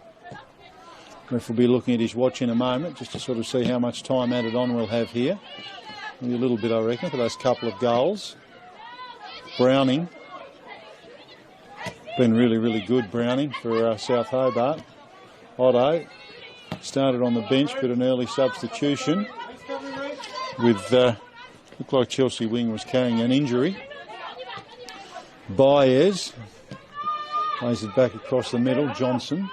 Ref will be looking at his watch in a moment just to sort of see how much time added on we'll have here. Maybe a little bit, I reckon, for those couple of goals. Browning. Been really, really good, Browning, for South Hobart. Otto started on the bench, but an early substitution with, looked like Chelsea wing was carrying an injury. Baez plays it back across the middle. Johnson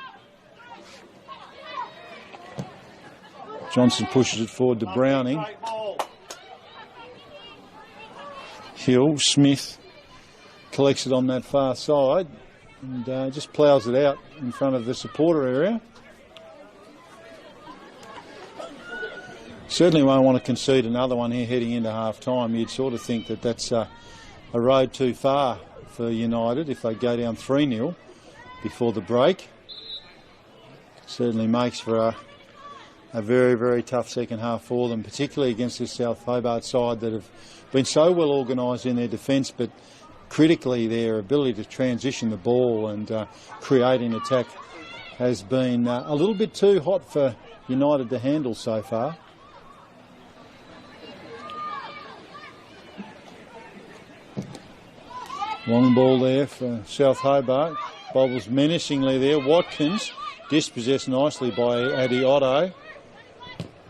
pushes it forward to Browning. Hill, Smith collects it on that far side and just ploughs it out in front of the supporter area. Certainly won't want to concede another one here heading into half-time. You'd sort of think that that's a road too far for United if they go down 3-0 before the break. Certainly makes for a very, very tough second half for them, particularly against this South Hobart side that have been so well organised in their defence, but critically their ability to transition the ball and create an attack has been a little bit too hot for United to handle so far. Long ball there for South Hobart. Bobbles menacingly there. Watkins dispossessed nicely by Addy Otto.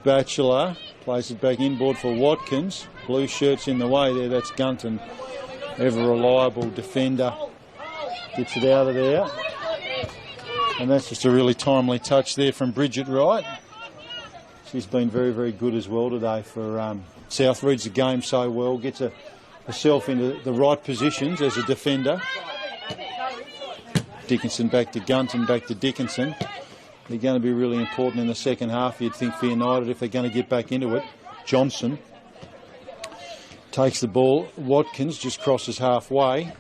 Batchelor plays it back inboard for Watkins. Blue shirts in the way there. That's Gunton. Ever reliable defender. Gets it out of there. And that's just a really timely touch there from Bridget Wright. She's been very, very good as well today for South. Reads the game so well. Gets herself into the right positions as a defender. Dickinson back to Gunton, back to Dickinson. They're going to be really important in the second half, you'd think, for United if they're going to get back into it. Johnson takes the ball. Watkins just crosses halfway.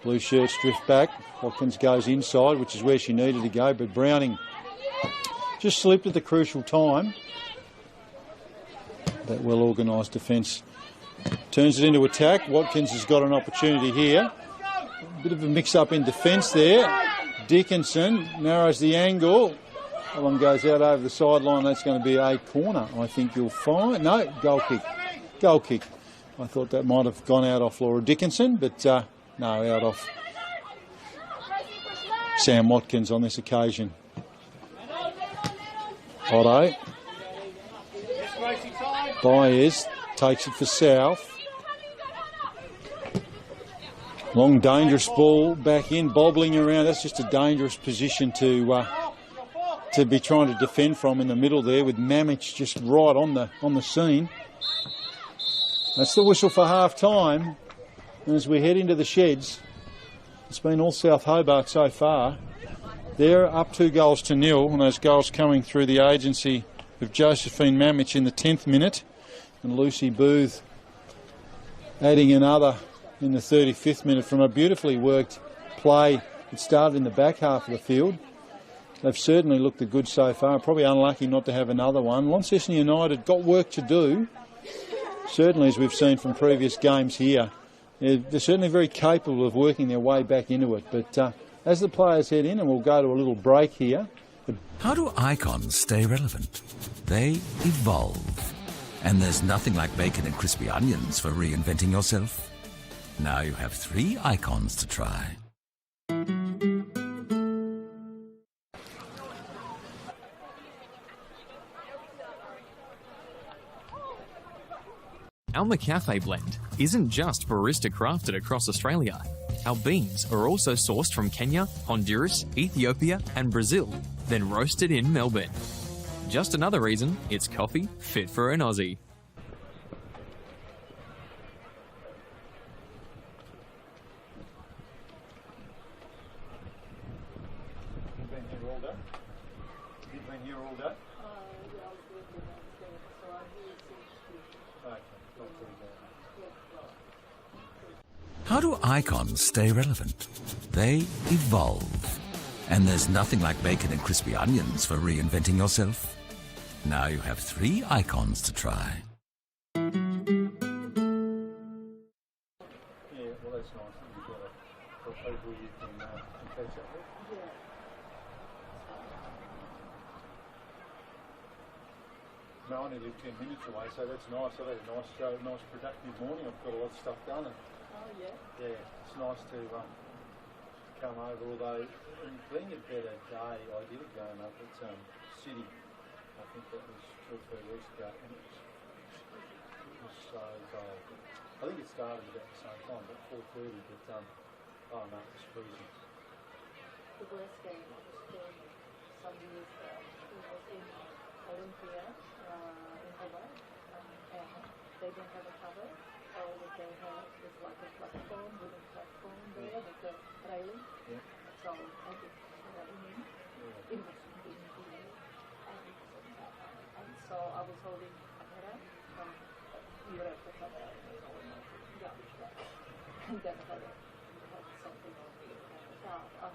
Blue shirts drift back. Watkins goes inside, which is where she needed to go, but Browning just slipped at the crucial time. That well-organised defence turns it into attack. Watkins has got an opportunity here. A bit of a mix-up in defence there. Dickinson narrows the angle. That one goes out over the sideline. That's going to be a corner, I think you'll find. No, goal kick. Goal kick. I thought that might have gone out off Laura Dickinson, but no, out off Sam Watkins on this occasion. Otto. Baez takes it for South. Long, dangerous ball back in, bobbling around. That's just a dangerous position to be trying to defend from in the middle there, with Mamich just right on the scene. That's the whistle for half-time. And as we head into the sheds, it's been all South Hobart so far. They're up 2-0, and those goals coming through the agency of Josephine Mamich in the 10th minute, and Lucy Booth adding another in the 35th minute from a beautifully worked play that started in the back half of the field. They've certainly looked the good so far. Probably unlucky not to have another one. Launceston United got work to do, certainly as we've seen from previous games here. They're certainly very capable of working their way back into it. But as the players head in, and we'll go to a little break here. How do icons stay relevant? They evolve. And there's nothing like bacon and crispy onions for reinventing yourself. Now you have 3 icons to try. Our McCafe blend isn't just barista crafted across Australia. Our beans are also sourced from Kenya, Honduras, Ethiopia and Brazil, then roasted in Melbourne. Just another reason it's coffee fit for an Aussie. How do icons stay relevant? They evolve. And there's nothing like bacon and crispy onions for reinventing yourself. Now you have 3 icons to try. Yeah, well that's nice that you've got people you can catch up with. Yeah. No, I only live 10 minutes away, so that's nice. I've had a nice productive morning. I've got a lot of stuff done. And, Oh, yeah. yeah, it's nice to come over, although being a better day, I did it going up at City. I think that was 2 or 3 weeks ago, and it was so cold. I think it started about the same time, about 4:30, but oh no, it was freezing. The worst game I was playing some years ago. It was in Olympia, in Hobart, and they don't have a cover. All that they have is like a platform, wooden platform there with a railing. Yeah. So I did in. It was really and so I was holding a camera from Europe to camera and garbage bag. And then I had something on the I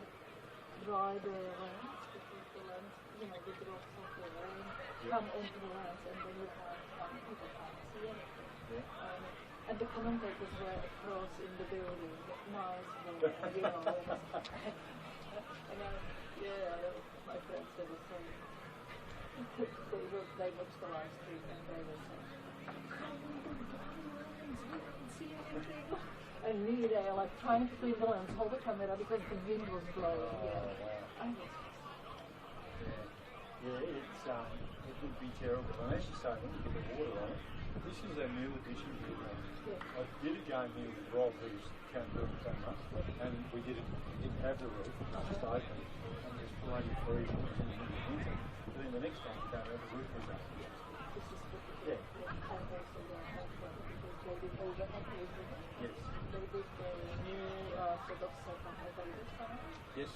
dry the lens, because the lens, the drops of the rain come onto the lens and then people can't see anything. Yeah. And the commentators were across in the building, nice, and my friends, they were saying, they watched the live stream and they were saying, see anything. And me, they are like trying to clean the lens, hold the camera because the wind was blowing. Wow. I was it would be terrible. And as you say, when you get the water on it, this is a new addition here. I did a game here with Rob, who's came to so much, and we didn't have the roof, it was just open, and there's bloody freezing in the winter. But then the next time we came out, the roof was up. Yeah. Yes. They did the new sort of second elevator sign. Yes.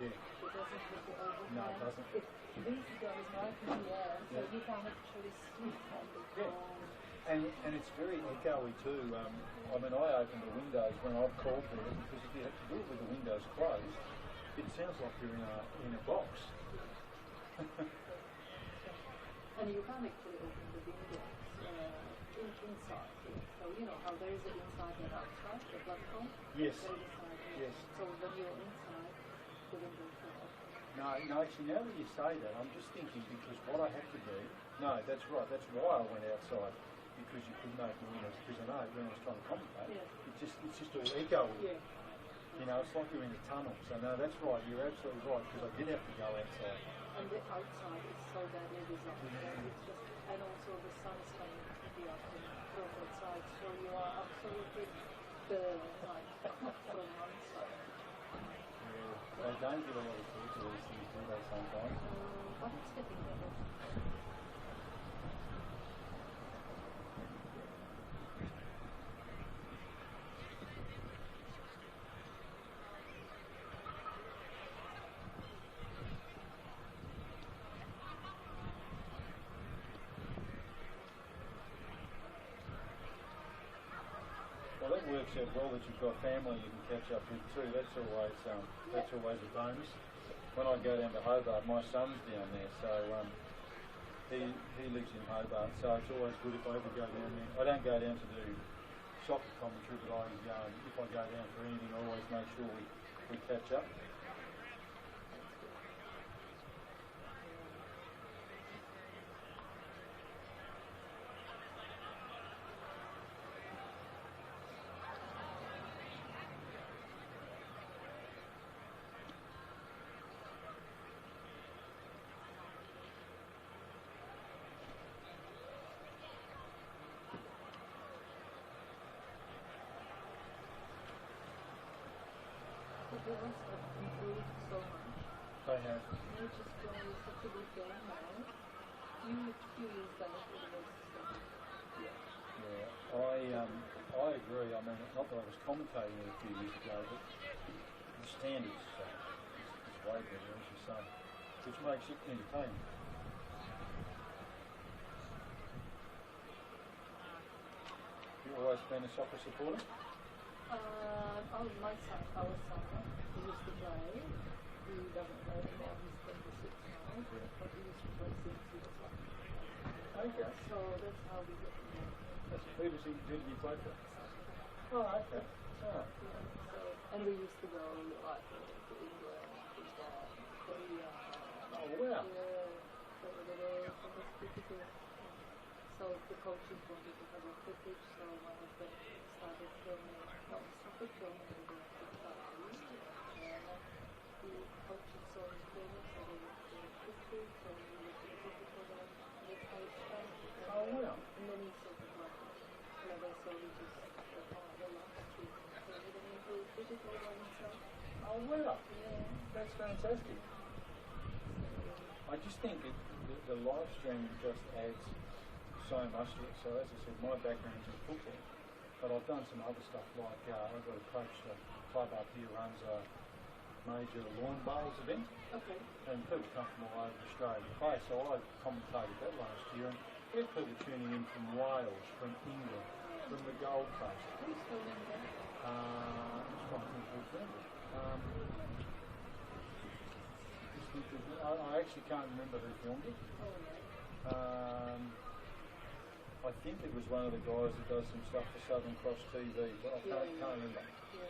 Yeah. It doesn't look the overhead. No, it doesn't. This goes right in the air, so you can actually see from the ground. And it's very echoey too. I mean, I open the windows when I've called there because if you have to do it with the windows closed, it sounds like you're in a box. And you can actually open the windows inside. So you know how there is an inside and outside, the platform? Yes. Yes. So when you're inside, the windows are open. No, actually, now that you say that, I'm just thinking because what I have to do, no, that's right, that's why I went outside, because you couldn't open the windows, because I know when I was trying to commentate, it's just all echoey. Yeah. You know, it's like you're in a tunnel, so no, that's right, you're absolutely right, because I did have to go outside. And the outside is so badly designed, it's just, and also the sun is coming to the outside, so you are absolutely burned, like, from one side. They don't give a lot of thought to these things, do they, sometimes? But it's getting better. Well, that works out well that you've got family you can catch up with too. That's always a bonus. When I go down to Hobart, my son's down there, so he lives in Hobart, so it's always good if I ever go down there. I don't go down to do soccer commentary, but if I go down for anything, I always make sure we catch up. The girls have improved so much. They have. They just go with such a good game now. Few years back it was Yeah, I agree. I mean, not that I was commentating it a few years ago, but the standards is way better, as you say, which makes it entertaining. You always been a soccer supporter? my son, our son, he used to play. He doesn't play anymore, he's 26 now, but he used that's how we got to know. That's who did you play for? Oh, okay. Oh. So, and we used to go like to England, to Korea. Oh, wow. Yeah, so it was difficult. So the coaches wanted to have a footage, so my husband started filming, started filming with the footage. And the coaches saw his filming, so they went to the footage, so we looked at the footage for them, and that's how it started. Oh, wow. And then he sort of like clever, so we just the last two so we didn't into digital one himself. Oh, wow. Yeah. That's fantastic. I just think that the live stream just adds so much to it. So as I said, my background's in football, but I've done some other stuff like I've got a coach, a club up here runs a major lawn bowls event, Okay. and people come from all over Australia to play. So I commentated that last year, and we had people tuning in from Wales, from England, from the Gold Coast. Who's filming that? I'm just trying to think who's doing it. I actually can't remember who filmed it. Oh, yeah. I think it was one of the guys that does some stuff for Southern Cross TV, but I can't remember. Yeah.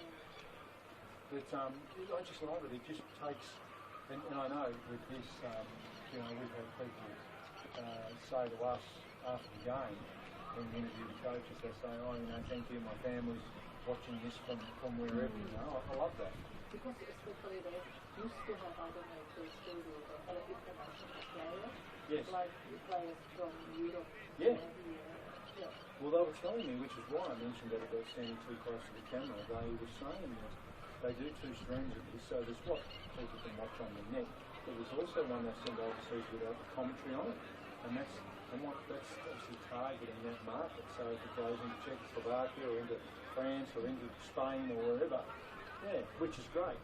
But I just love it. It just takes, and I know with this, we've had people say to us after the game, when we interview the coaches, they say, thank you, my family's watching this from wherever, I love that. Because especially they used to have, I don't know if they still do, international players. Yes. Like players from Europe. Yeah. Yeah. Well, they were telling me, which is why I mentioned that about standing too close to the camera, they were saying that they do two streams of this, so there's what people can watch on the net, but there's also one they send overseas without the commentary on it, and that's obviously targeting that market, so if it goes into Czechoslovakia or into France or into Spain or wherever, which is great.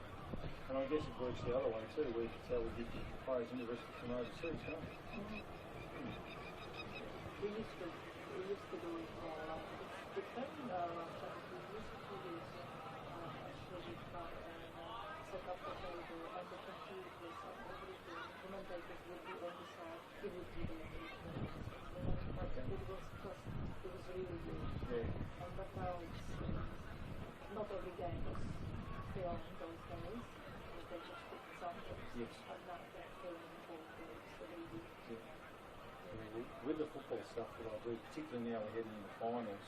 And I guess it works the other way too, where you can tell we get players interested from overseas, can't we? We used to do it more like it's different but we used to do it actually set up the table and the computers and everything. Commentators would be on the side, he would be there. It was really good. Yeah. But now it's not every game is filmed those days. They just put something. Yes. And now they're filming all days. So they do. With the football stuff that I do, particularly now we're heading into finals,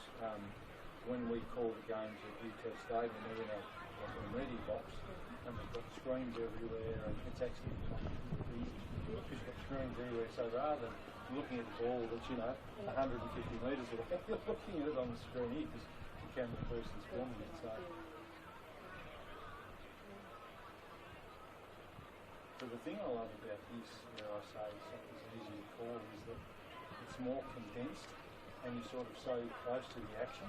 when we call the games at UT Stadium, we're in a media box, and we've got screens everywhere, and it's actually easy because you've got screens everywhere. So rather than looking at the ball that's 150 metres away, you're looking at it on the screen here because the camera person's filming it. So the thing I love about this, where I say something's easy to call, is that it's more condensed and you're sort of so close to the action.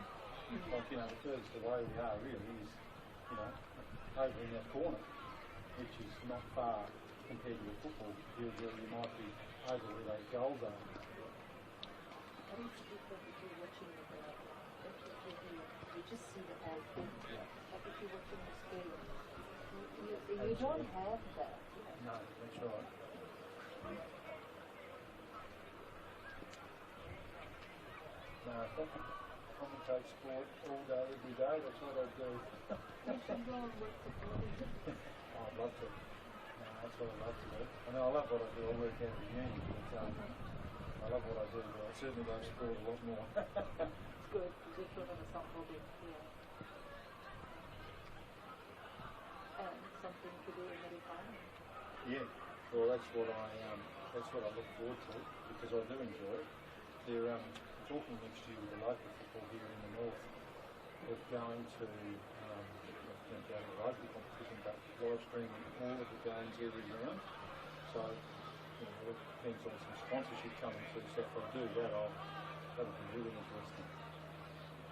Like, the furthest away we are really is, over in that corner, which is not far compared to a football field where you might be over where those goals are. I think it's different if you're watching you just see the whole thing. Like if you're watching the screen, you don't have that. No, that's right. No, if I could commentate sport all day, every day, that's what I'd do. You should go and work for body. I'd love to. No, that's what I'd love to do. I mean, I love what I do. I work out of uni, but I love what I do. But I certainly love sport a lot more. It's good. You just don't have some hobby. And something to do in the retirement. Yeah. Well, that's what I look forward to because I do enjoy it. They're talking next year with the local football here in the north of going to local competition, but live streaming all of the games every round. So it depends on some sponsorship coming through. So if I do that, that'll be really interesting.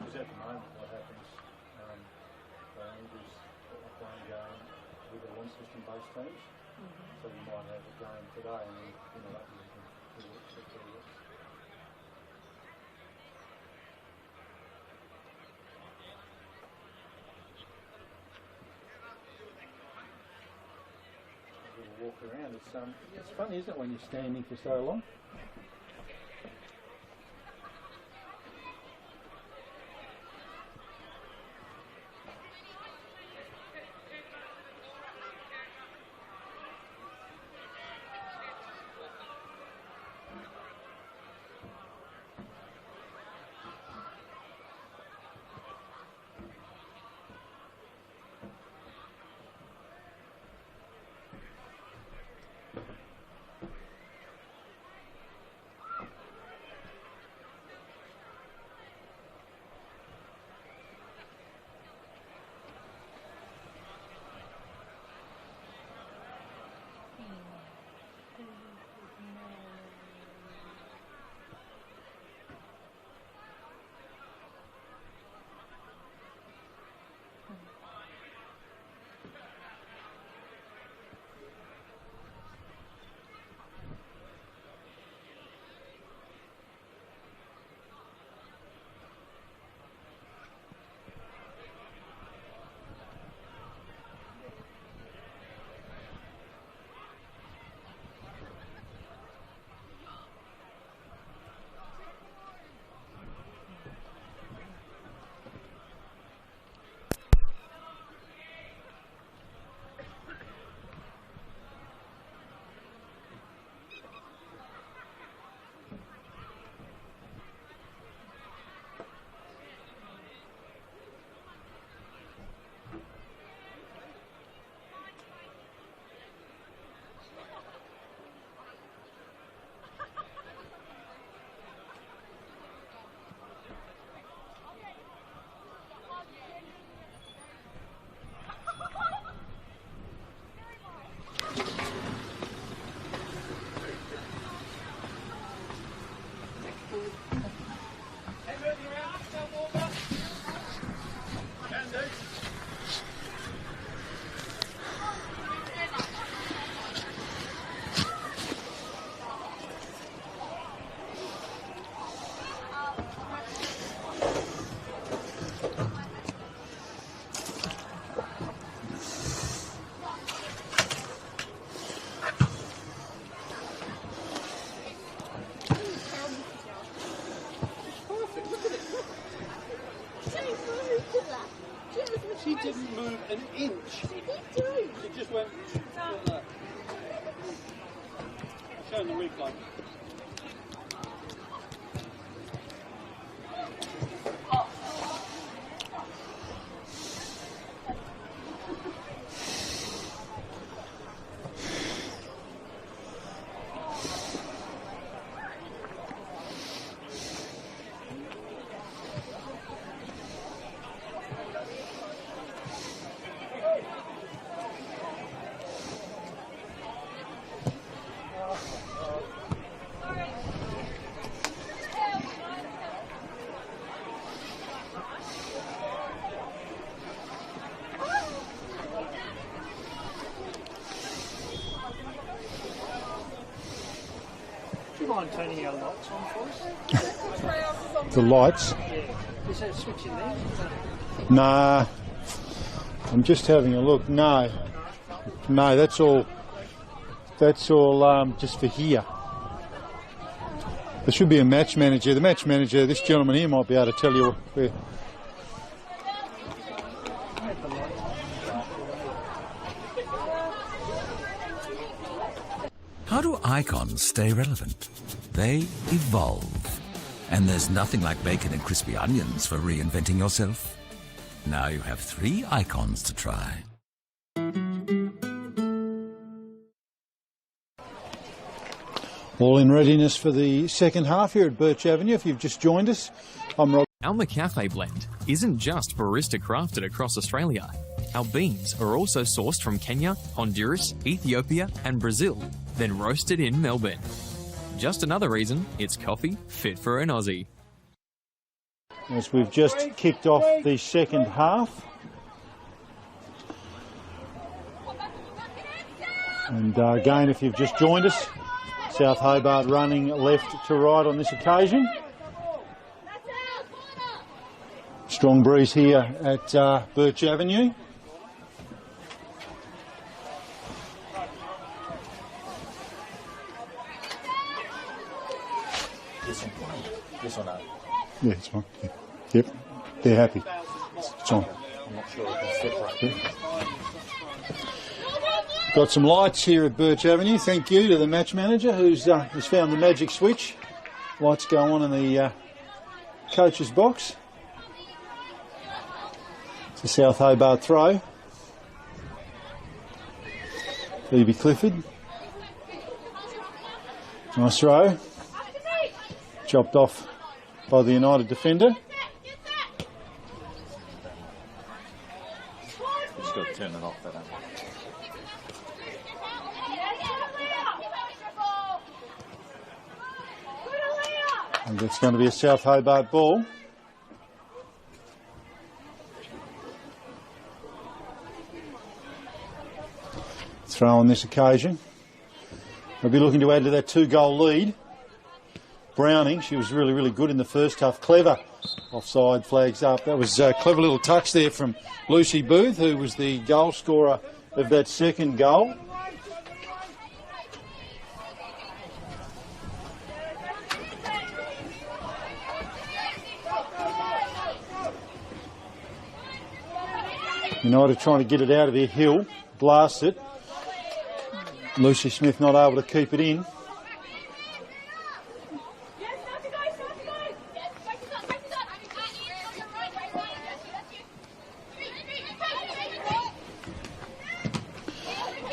Because at the moment, what happens, they only do one game with the Launceston-based teams. So you might have a game today and then that will be for 3 weeks. A little walk around. It's funny, isn't it, when you're standing for so long? move an inch. It just went there. Showing the replay. Do you mind turning our lights on for us? The lights? Yeah. Is there a switch in there? Nah. I'm just having a look. No. No, that's all just for here. There should be a match manager. The match manager, this gentleman here, might be able to tell you where. How do icons stay relevant? They evolve. And there's nothing like bacon and crispy onions for reinventing yourself. Now you have 3 icons to try. All in readiness for the second half here at Birch Avenue. If you've just joined us, I'm Rob. Our McCafe blend isn't just barista crafted across Australia. Our beans are also sourced from Kenya, Honduras, Ethiopia and Brazil, then roasted in Melbourne. Just another reason it's coffee fit for an Aussie. As we've just kicked off the second half. And again, if you've just joined us, South Hobart running left to right on this occasion. Strong breeze here at Birch Avenue. Yes or no? Yeah, it's fine. Yeah. Yep, they're happy. It's on. I'm not sure I can separate. Got some lights here at Birch Avenue. Thank you to the match manager who's found the magic switch. Lights go on in the coach's box. It's a South Hobart throw. Phoebe Clifford. Nice throw. Chopped off by the United defender. Just got to turn it off, that haven't And it's going to be a South Hobart ball. Throw on this occasion. They'll be looking to add to that 2-goal lead. Browning, she was really, really good in the first half. Clever offside flags up. That was a clever little touch there from Lucy Booth, who was the goal scorer of that second goal. United trying to get it out of their hill, blast it. Lucy Smith not able to keep it in.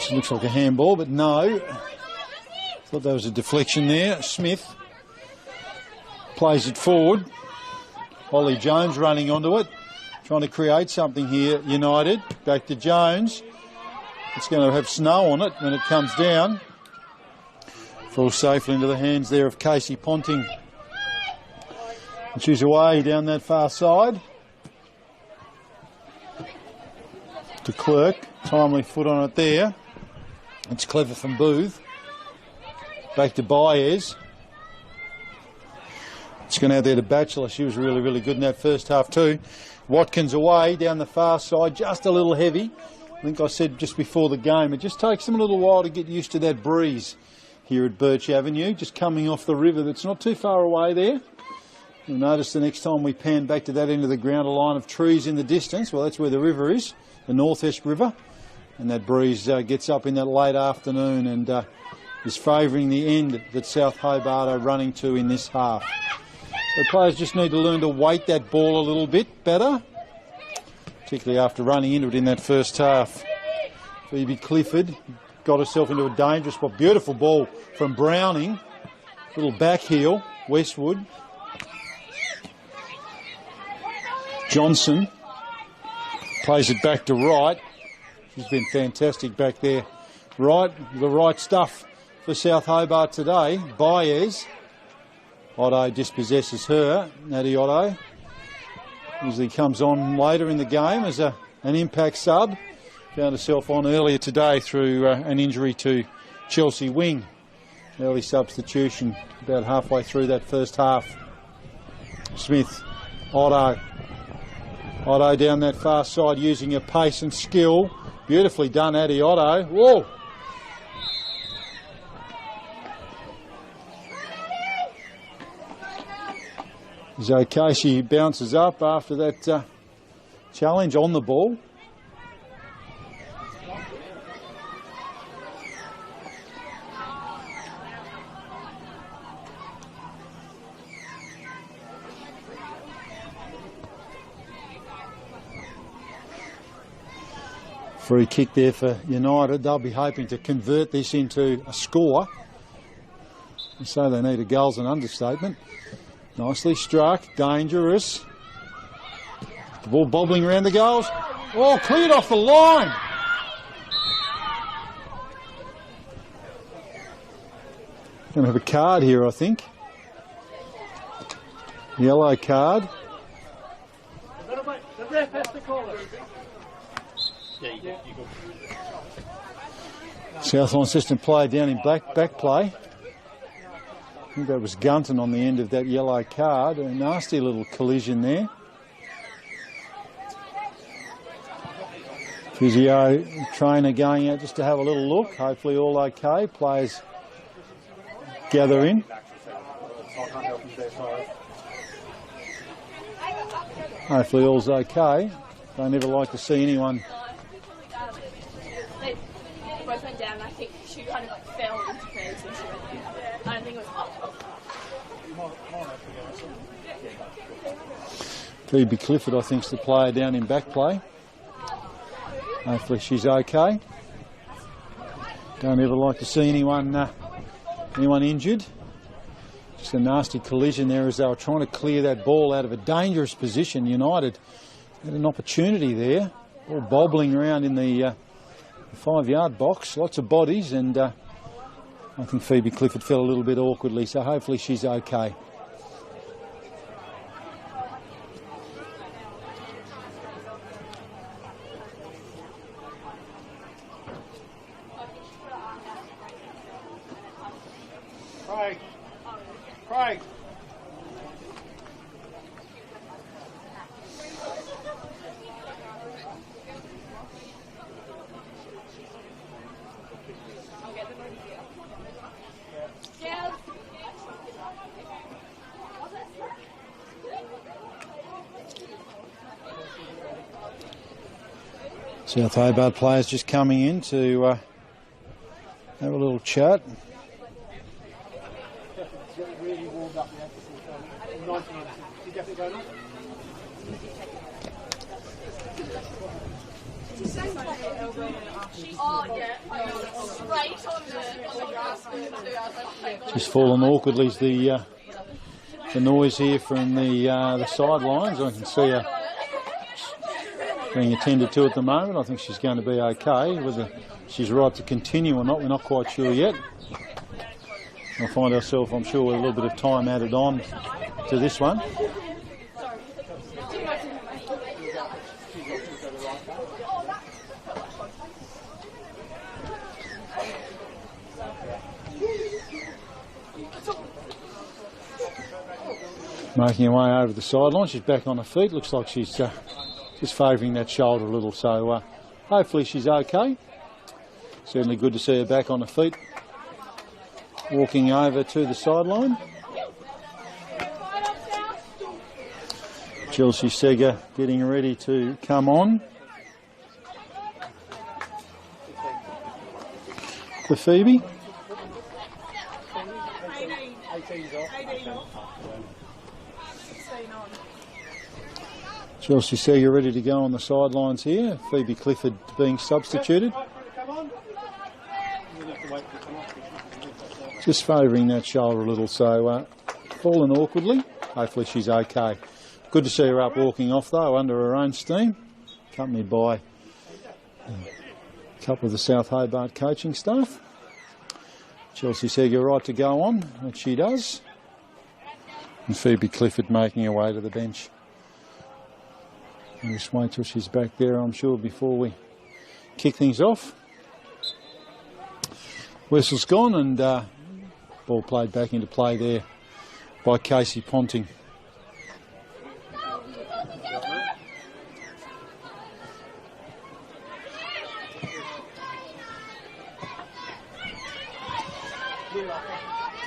It looks like a handball, but no. Thought there was a deflection there. Smith plays it forward. Holly Jones running onto it, trying to create something here. United back to Jones. It's going to have snow on it when it comes down. Falls safely into the hands there of Casey Ponting. And she's away down that far side. To Clerk. Timely foot on it there. It's clever from Booth. Back to Baez. It's going out there to Batchelor. She was really, really good in that first half too. Watkins away down the far side, just a little heavy. I think I said just before the game, it just takes them a little while to get used to that breeze here at Birch Avenue, just coming off the river that's not too far away there. You'll notice the next time we pan back to that end of the ground, a line of trees in the distance. Well, that's where the river is. the Northwest River, and that breeze gets up in that late afternoon and is favouring the end that South Hobart are running to in this half. So players just need to learn to weight that ball a little bit better, particularly after running into it in that first half. Phoebe Clifford got herself into a dangerous spot. Beautiful ball from Browning. Little back heel, Westwood. Johnson plays it back to Wright. She's been fantastic back there. Wright, the right stuff for South Hobart today. Baez. Otto dispossesses her. Natty Otto usually comes on later in the game as an impact sub. Found herself on earlier today through an injury to Chelsea Wing. Early substitution about halfway through that first half. Smith, Otto. Otto down that far side using her pace and skill. Beautifully done, Addie Otto. Whoa! It's okay, she bounces up after that challenge on the ball. Free kick there for United. They'll be hoping to convert this into a score. So they need a goal's an understatement. Nicely struck, dangerous. The ball bobbling around the goals. Oh, cleared off the line. Going to have a card here, I think. Yellow card. The ref has to call it. South Launceston player down in back play. I think that was Gunton on the end of that yellow card. A nasty little collision there. Physio trainer going out just to have a little look. Hopefully all okay. Players gather in. Hopefully all's okay. They never like to see anyone. They both went down, and I think she kind of fell into place when she went down. I don't think it was up. Phoebe Clifford, I think, is the player down in back play. Hopefully she's okay. Don't ever like to see anyone injured. Just a nasty collision there as they were trying to clear that ball out of a dangerous position. United had an opportunity there, all bobbling around in the 5-yard box. Lots of bodies, and I think Phoebe Clifford fell a little bit awkwardly, so hopefully she's okay. Craig. South Hobart players just coming in to have a little chat. Really warmed up the emphasis. 99. You definitely going on? Oh, yeah. Straight on the Just fallen awkwardly is the noise here from the sidelines. I can see her being attended to at the moment. I think she's going to be okay. Whether she's right to continue or not, we're not quite sure yet. We'll find ourselves, I'm sure, with a little bit of time added on to this one. Making her way over the sideline. She's back on her feet. Looks like she's just favouring that shoulder a little. So hopefully she's okay. Certainly good to see her back on her feet. Walking over to the sideline. Chelsea Seger getting ready to come on. for Phoebe. 18's off. Chelsea Seger ready to go on the sidelines here. Phoebe Clifford being substituted. Come on. Just favouring that shoulder a little, so fallen awkwardly. Hopefully she's okay. Good to see her up walking off though under her own steam, accompanied by a couple of the South Hobart coaching staff. Chelsea Seger right to go on, which she does. And Phoebe Clifford making her way to the bench. We'll just wait till she's back there, I'm sure, before we kick things off. Whistle's gone and ball played back into play there by Casey Ponting.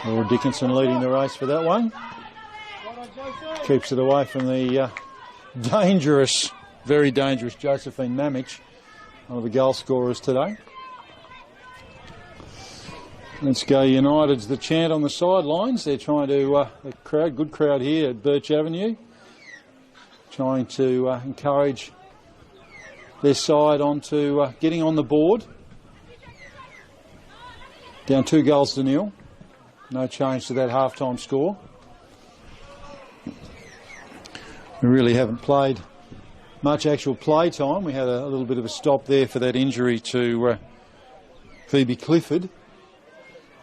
Laura Dickinson leading the race for that one. Keeps it away from the dangerous, very dangerous Josephine Mamich, one of the goal scorers today. Let's go United's the chant on the sidelines. They're trying to, good crowd here at Birch Avenue, trying to encourage their side onto getting on the board. Down 2-0. No change to that half-time score. We really haven't played much actual play time. We had a little bit of a stop there for that injury to Phoebe Clifford.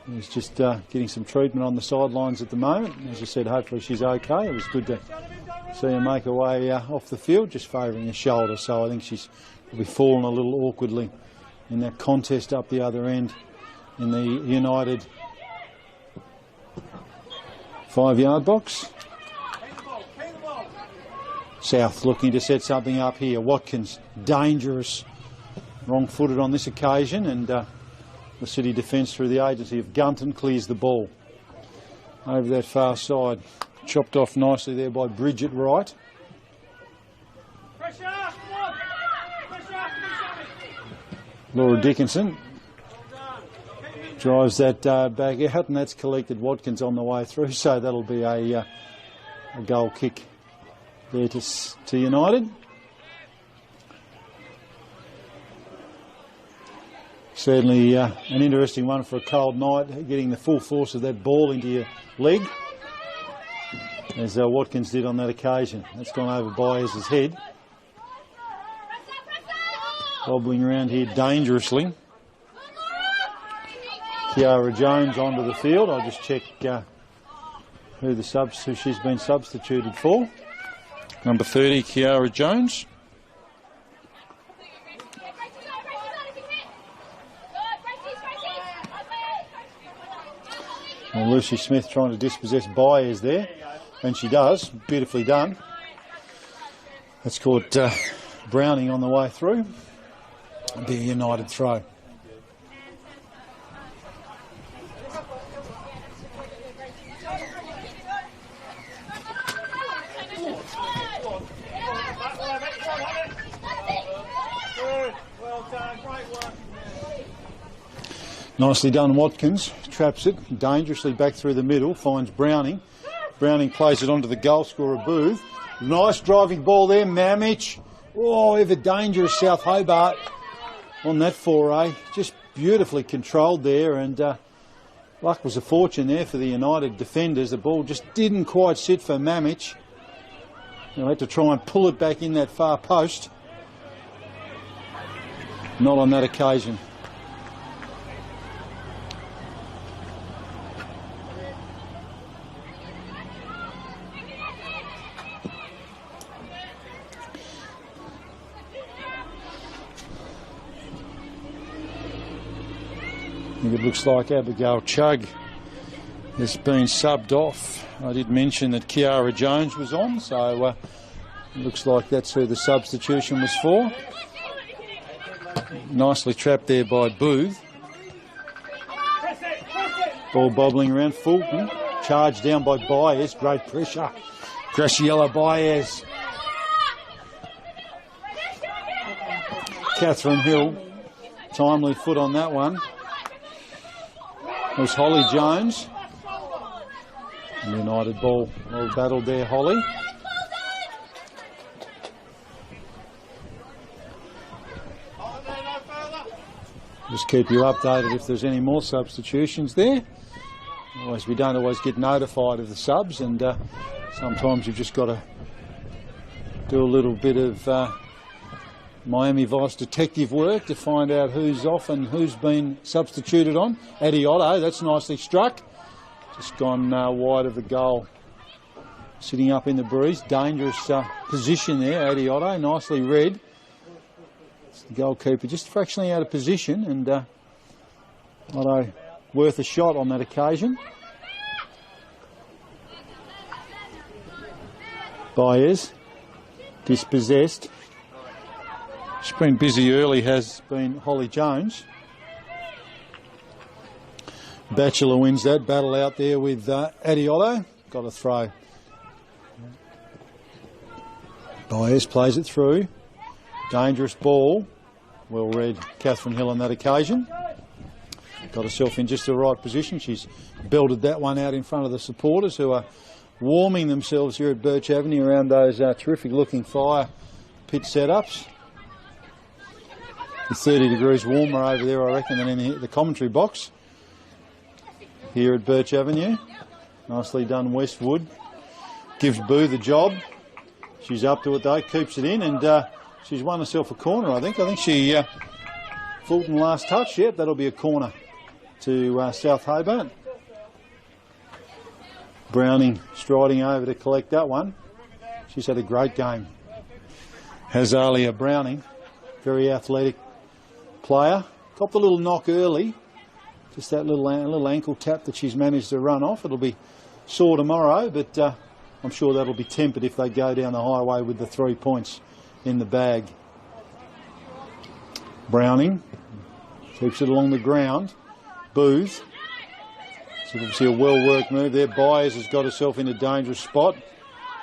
He's just getting some treatment on the sidelines at the moment. As I said, hopefully she's okay. It was good to see her make her way off the field, just favouring her shoulder. So I think she's probably fallen a little awkwardly in that contest up the other end in the United 5-yard box. South looking to set something up here. Watkins, dangerous. Wrong-footed on this occasion, and the City defence through the agency of Gunton clears the ball. Over that far side. Chopped off nicely there by Bridget Wright. Laura Dickinson drives that back out, and that's collected Watkins on the way through, so that'll be a goal kick there to United. Certainly an interesting one for a cold night, getting the full force of that ball into your leg, as Watkins did on that occasion. That's gone over Byers' head. Wobbling around here dangerously. Kiara Jones onto the field. I'll just check who she's been substituted for. Number 30, Kiara Jones. And Lucy Smith trying to dispossess Byers there, and she does. Beautifully done. That's caught Browning on the way through. It'll be a United throw. Nicely done, Watkins. Traps it dangerously back through the middle, finds Browning. Browning plays it onto the goal scorer, Booth. Nice driving ball there, Mamich. Oh, ever dangerous South Hobart on that foray. Just beautifully controlled there, and luck was a fortune there for the United defenders. The ball just didn't quite sit for Mamich. They had to try and pull it back in that far post. Not on that occasion. It looks like Abigail Chugg has been subbed off. I did mention that Kiara Jones was on, so it looks like that's who the substitution was for. Nicely trapped there by Booth. Ball bobbling around. Fulton charged down by Byers. Great pressure. Graciela Byers. Catherine Hill. Timely foot on that one. was Holly Jones. And United ball, well battled there, Holly. Just keep you updated if there's any more substitutions there. Otherwise, we don't always get notified of the subs, and sometimes you've just got to do a little bit of Miami Vice detective work to find out who's off and who's been substituted on. Adiotto, that's nicely struck. Just gone wide of the goal. Sitting up in the breeze, dangerous position there, Adiotto, nicely read. It's the goalkeeper just fractionally out of position, and Otto worth a shot on that occasion. Baez, dispossessed. She's been busy early, has been Holly Jones. Batchelor wins that battle out there with Adiotto. Got a throw. Baez plays it through. Dangerous ball. Well read, Catherine Hill on that occasion. Got herself in just the right position. She's belted that one out in front of the supporters who are warming themselves here at Birch Avenue around those terrific looking fire pit setups. It's 30 degrees warmer over there, I reckon, than in the commentary box here at Birch Avenue. Nicely done, Westwood. Gives Boo the job. She's up to it though, keeps it in, and she's won herself a corner, I think. I think she, Fulton last touch, yep, that'll be a corner to South Hobart. Browning striding over to collect that one. She's had a great game. Hazalia Browning, very athletic player. Copped a little knock early. Just that little ankle tap that she's managed to run off. It'll be sore tomorrow, but I'm sure that'll be tempered if they go down the highway with the 3 points in the bag. Browning keeps it along the ground. Booth. It's obviously a well-worked move there. Byers has got herself in a dangerous spot.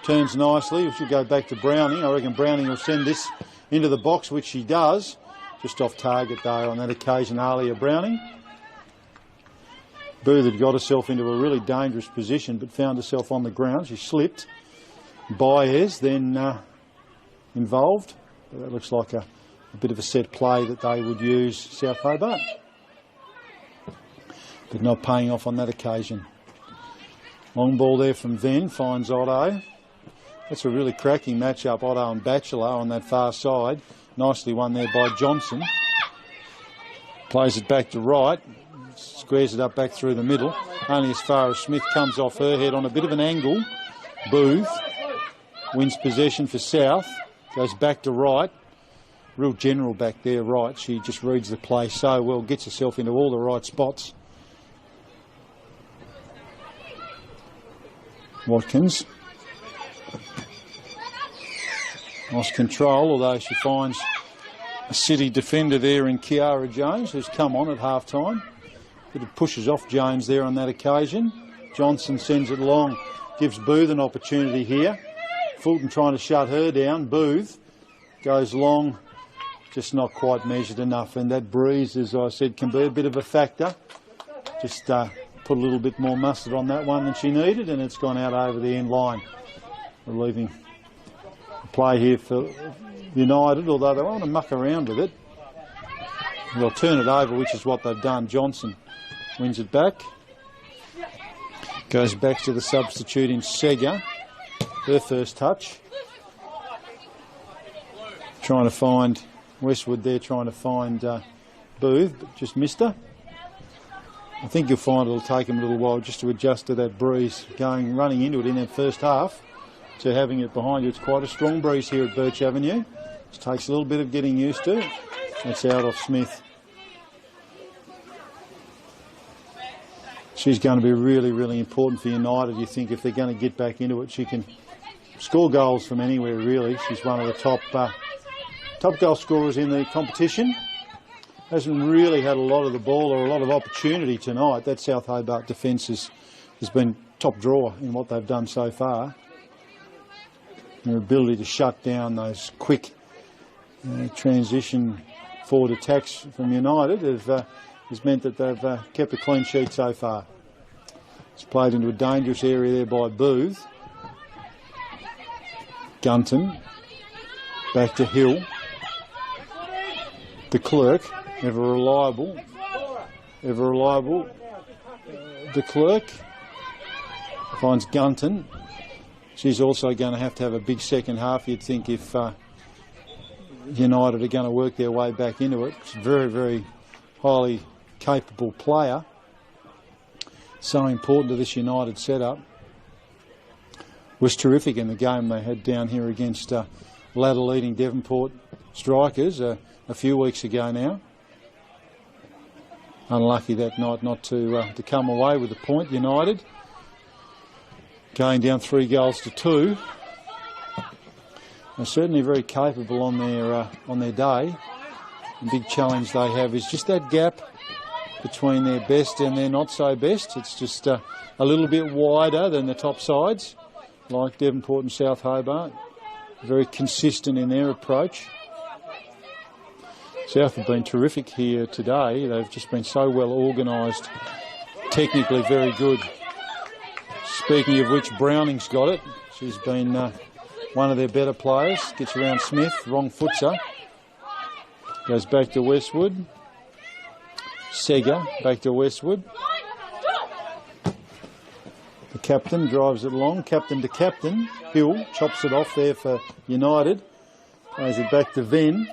Turns nicely. We should go back to Browning. I reckon Browning will send this into the box, which she does. Just off target though on that occasion, Alia Browning. Booth had got herself into a really dangerous position but found herself on the ground. She slipped. Byers then involved. But that looks like a bit of a set play that they would use, South Hobart. But not paying off on that occasion. Long ball there from Venn, finds Otto. That's a really cracking matchup, Otto and Batchelor on that far side. Nicely won there by Johnson. Plays it back to right. Squares it up back through the middle. Only as far as Smith comes off her head on a bit of an angle. Booth wins possession for South. Goes back to right. Real general back there, right. She just reads the play so well. Gets herself into all the right spots. Watkins. Lost control, although she finds a City defender there in Kiara Jones, who's come on at half-time. Bit of pushes off Jones there on that occasion. Johnson sends it long, gives Booth an opportunity here. Fulton trying to shut her down. Booth goes long, just not quite measured enough. And that breeze, as I said, can be a bit of a factor. Just put a little bit more mustard on that one than she needed, and it's gone out over the end line. Relieving the play here for United, although they want to muck around with it. They'll turn it over, which is what they've done. Johnson wins it back. Goes back to the substitute in Sega. Her first touch. Trying to find Westwood there, trying to find Booth, but just missed her. I think you'll find it'll take him a little while just to adjust to that breeze running into it in that first half. So having it behind you, it's quite a strong breeze here at Birch Avenue. It takes a little bit of getting used to. That's out off Smith. She's going to be really, really important for United. You think if they're going to get back into it, she can score goals from anywhere, really. She's one of the top goal scorers in the competition. Hasn't really had a lot of the ball or a lot of opportunity tonight. That South Hobart defence has been top drawer in what they've done so far. Their ability to shut down those quick transition forward attacks from United have has meant that they've kept a clean sheet so far. It's played into a dangerous area there by Booth. Gunton. Back to Hill. De Klerk, ever reliable. Ever reliable. De Klerk finds Gunton. She's also going to have a big second half, you'd think, if United are going to work their way back into it. She's a very, very highly capable player. So important to this United setup. Was terrific in the game they had down here against ladder-leading Devonport strikers a few weeks ago now. Unlucky that night not to come away with a point. United going down 3-2. They're certainly very capable on their day. The big challenge they have is just that gap between their best and their not so best. It's just a little bit wider than the top sides, like Devonport and South Hobart. Very consistent in their approach. South have been terrific here today. They've just been so well organised, technically very good. Speaking of which, Browning's got it. She's been one of their better players. Gets around Smith, wrong foots her. Goes back to Westwood. Sega back to Westwood. The captain drives it along. Captain to captain. Hill chops it off there for United. Plays it back to Venn.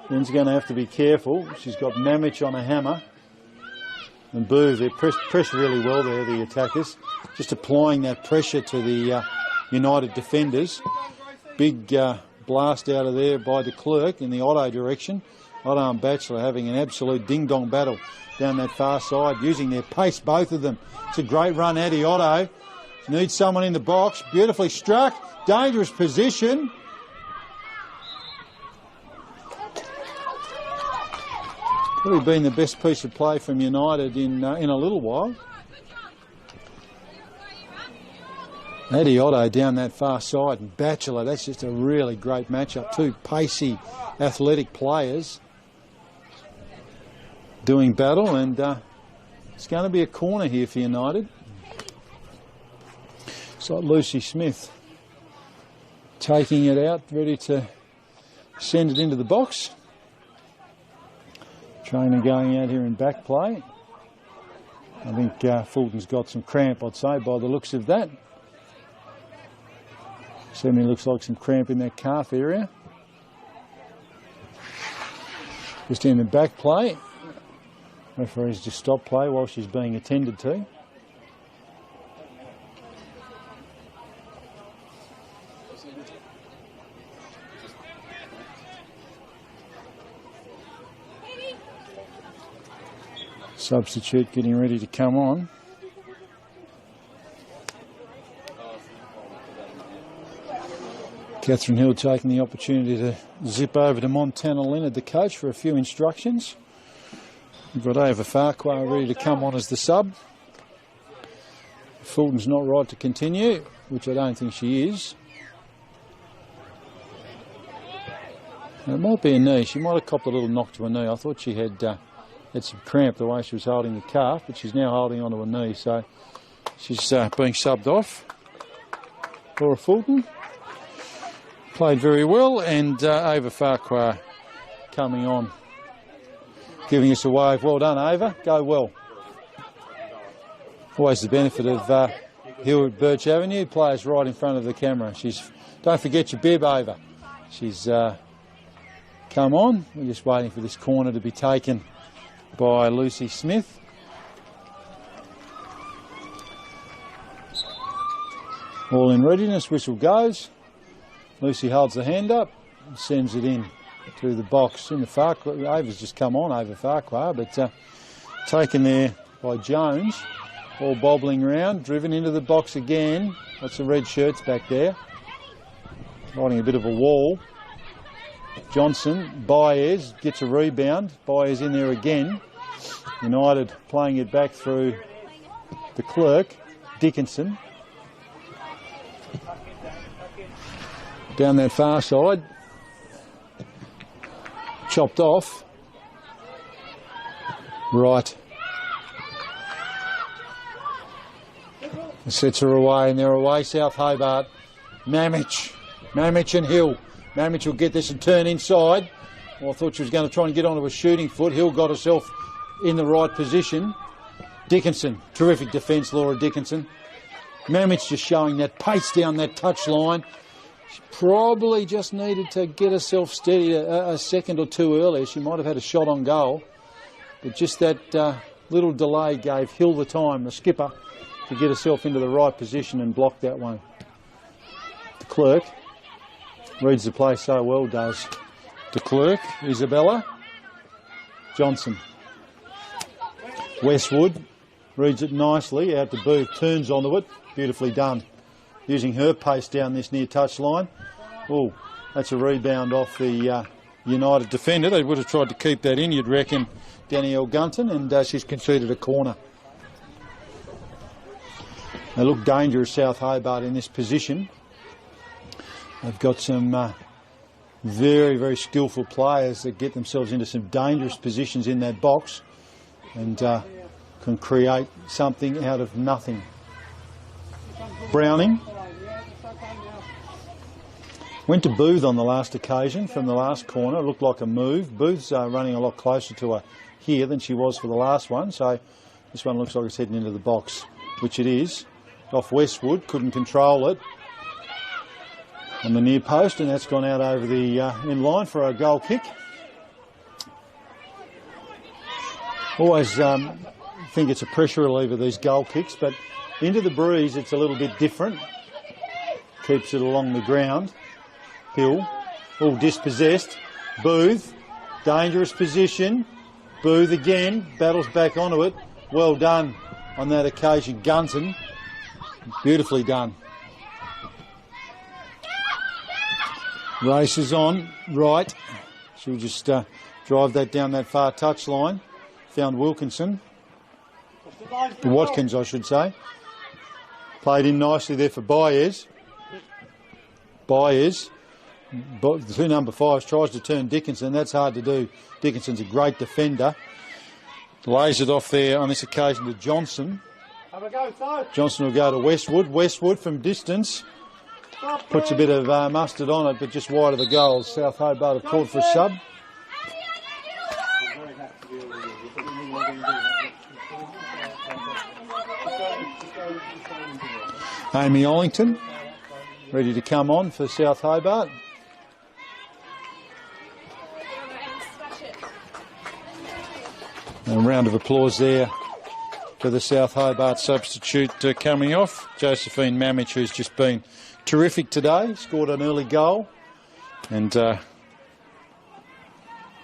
Ven's going to have to be careful. She's got Mamich on a hammer. And Booth, they press really well there, the attackers. Just applying that pressure to the United defenders. Big blast out of there by De Klerk in the Otto direction. Otto and Batchelor having an absolute ding-dong battle down that far side, using their pace, both of them. It's a great run, Eddie Otto. Needs someone in the box. Beautifully struck. Dangerous position. Probably been the best piece of play from United in a little while. Eddie Otto down that far side, and Batchelor, that's just a really great matchup. Two pacey, athletic players doing battle, and it's going to be a corner here for United. It's like Lucy Smith taking it out, ready to send it into the box. Trainer going out here in back play. I think Fulton's got some cramp, I'd say, by the looks of that. Certainly looks like some cramp in that calf area. Just in the back play. Referee's just stopped play while she's being attended to. Substitute getting ready to come on. Catherine Hill taking the opportunity to zip over to Montana Leonard, the coach, for a few instructions. We've got Ava Farquhar ready to come on as the sub. Fulton's not right to continue, which I don't think she is. It might be a knee. She might have copped a little knock to her knee. I thought she had some cramp the way she was holding the calf, but she's now holding onto her knee, so she's being subbed off. Laura Fulton played very well, and Ava Farquhar coming on, giving us a wave. Well done, Ava. Go well. Always the benefit of Hill at Birch Avenue. Players right in front of the camera. Don't forget your bib, Ava. She's come on. We're just waiting for this corner to be taken by Lucy Smith. All in readiness, whistle goes. Lucy holds the hand up and sends it in to the box. In the Farquhar, Ava's just come on over Farquhar, but taken there by Jones. All bobbling around, driven into the box again. Lots of red shirts back there. Riding a bit of a wall. Johnson, Baez gets a rebound. Baez in there again. United playing it back through the Clerk. Dickinson. Down that far side. Chopped off. Right. Sets her away, and they're away, South Hobart. Mamich and Hill. Mamich will get this and turn inside. Well, I thought she was going to try and get onto a shooting foot. Hill got herself in the right position. Dickinson, terrific defence, Laura Dickinson. Mamich just showing that pace down that touch line. She probably just needed to get herself steady a second or two earlier. She might have had a shot on goal. But just that little delay gave Hill the time, the skipper, to get herself into the right position and block that one. De Klerk reads the play so well, does De Klerk. Isabella. Johnson. Westwood reads it nicely, out to Booth, turns onto it, beautifully done. Using her pace down this near touch line. Oh, that's a rebound off the United defender. They would have tried to keep that in, you'd reckon, Danielle Gunton, and she's conceded a corner. They look dangerous, South Hobart, in this position. They've got some very, very skillful players that get themselves into some dangerous positions in that box and can create something out of nothing. Browning went to Booth on the last occasion from the last corner. It looked like a move. Booth's running a lot closer to her here than she was for the last one, so this one looks like it's heading into the box, which it is. Off Westwood, couldn't control it on the near post, and that's gone out over the in line for a goal kick. Always think it's a pressure reliever, these goal kicks, but into the breeze it's a little bit different. Keeps it along the ground. Hill, all dispossessed. Booth, dangerous position. Booth again, battles back onto it. Well done on that occasion, Gunton. Beautifully done. Races on, right. She'll just drive that down that far touch line. Found Wilkinson. Watkins, I should say. Played in nicely there for Baez. Baez, the two number 5s, tries to turn Dickinson. That's hard to do. Dickinson's a great defender. Lays it off there on this occasion to Johnson. Johnson will go to Westwood. Westwood from distance. Puts a bit of mustard on it, but just wide of the goals. South Hobart have called for a sub. Amy Ollington ready to come on for South Hobart. A round of applause there for the South Hobart substitute coming off. Josephine Mamich, who's just been terrific today, scored an early goal. And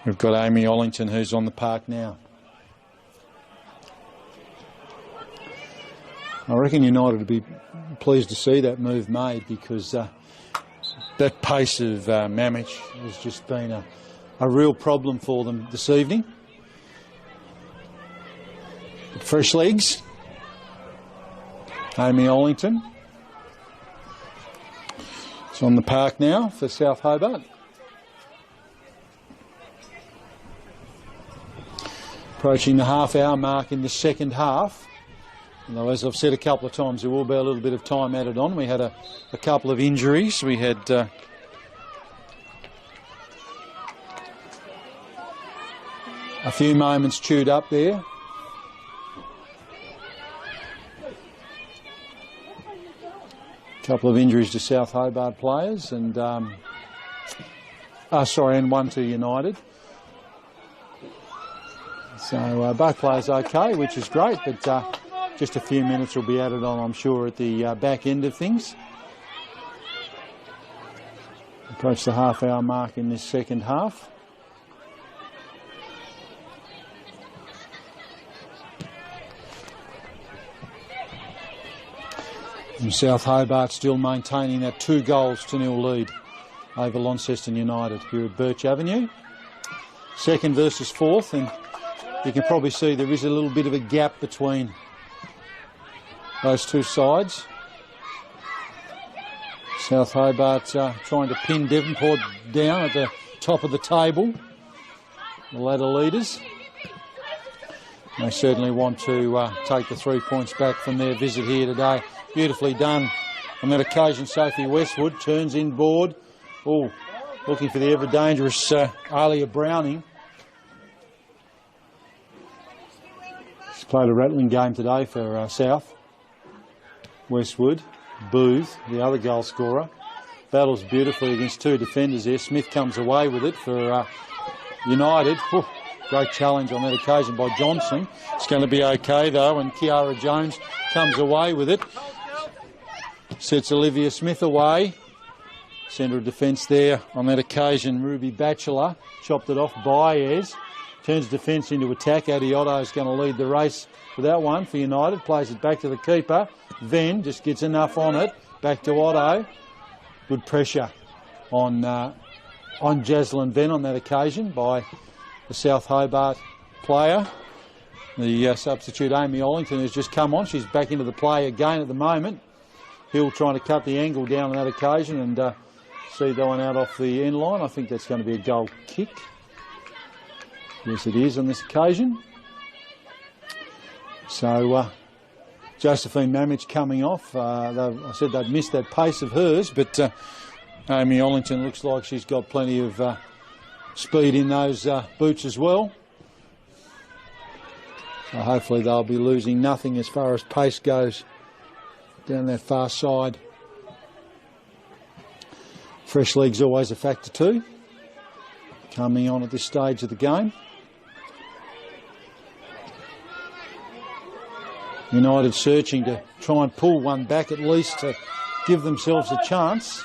we've got Amy Ollington, who's on the park now. I reckon United would be pleased to see that move made, because that pace of Mamich has just been a real problem for them this evening. Fresh legs. Amy Ollington. It's on the park now for South Hobart. Approaching the half-hour mark in the second half. Although, as I've said a couple of times, there will be a little bit of time added on. We had a couple of injuries. We had a few moments chewed up there. Couple of injuries to South Hobart players, and and one to United. So both players okay, which is great, but just a few minutes will be added on, I'm sure, at the back end of things. Approach the half-hour mark in this second half. And South Hobart still maintaining that 2-0 lead over Launceston United here at Birch Avenue. Second versus fourth, and you can probably see there is a little bit of a gap between those two sides. South Hobart trying to pin Devonport down at the top of the table, the ladder leaders. They certainly want to take the 3 points back from their visit here today. Beautifully done on that occasion. Sophie Westwood turns inboard. Oh, looking for the ever dangerous Alia Browning. She's played a rattling game today for South. Westwood, Booth, the other goal scorer, battles beautifully against 2 defenders there. Smith comes away with it for United. Oh, great challenge on that occasion by Johnson. It's going to be okay though, and Kiara Jones comes away with it. Sets Olivia Smith away. Centre of defence there on that occasion. Ruby Batchelor chopped it off. Baez turns defence into attack. Adioto is going to lead the race for that one for United. Plays it back to the keeper. Venn just gets enough on it. Back to Otto. Good pressure on Jaslyn Venn on that occasion by the South Hobart player. The substitute Amy Ollington has just come on. She's back into the play again at the moment. Hill trying to cut the angle down on that occasion and see that one out off the end line. I think that's going to be a goal kick. Yes, it is on this occasion. So Josephine Mamich coming off. I said they'd missed that pace of hers, but Amy Ollington looks like she's got plenty of speed in those boots as well. So hopefully they'll be losing nothing as far as pace goes down that far side. Fresh legs always a factor too, coming on at this stage of the game. United searching to try and pull one back at least to give themselves a chance.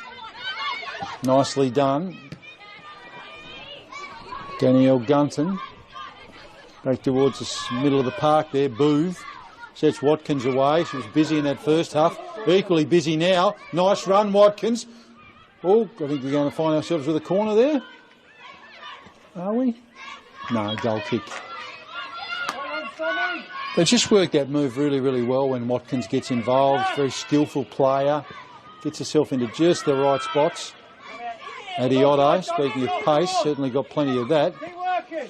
Nicely done. Danielle Gunton back towards the middle of the park there. Booth sets Watkins away. She was busy in that first half. Equally busy now. Nice run, Watkins. Oh, I think we're going to find ourselves with a corner there. Are we? No, goal kick. They just worked that move really, really well when Watkins gets involved. Very skillful player. Gets herself into just the right spots. Adioto, speaking of pace, certainly got plenty of that.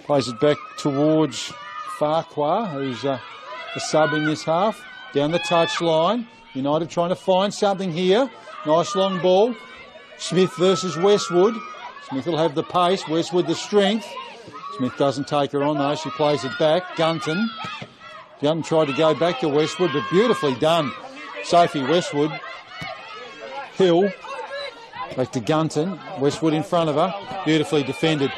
Plays it back towards Farquhar, who's a sub in this half. Down the touchline. United trying to find something here. Nice long ball. Smith versus Westwood. Smith will have the pace. Westwood the strength. Smith doesn't take her on though. She plays it back. Gunton tried to go back to Westwood, but beautifully done. Sophie Westwood. Hill. Back to Gunton. Westwood in front of her. Beautifully defended.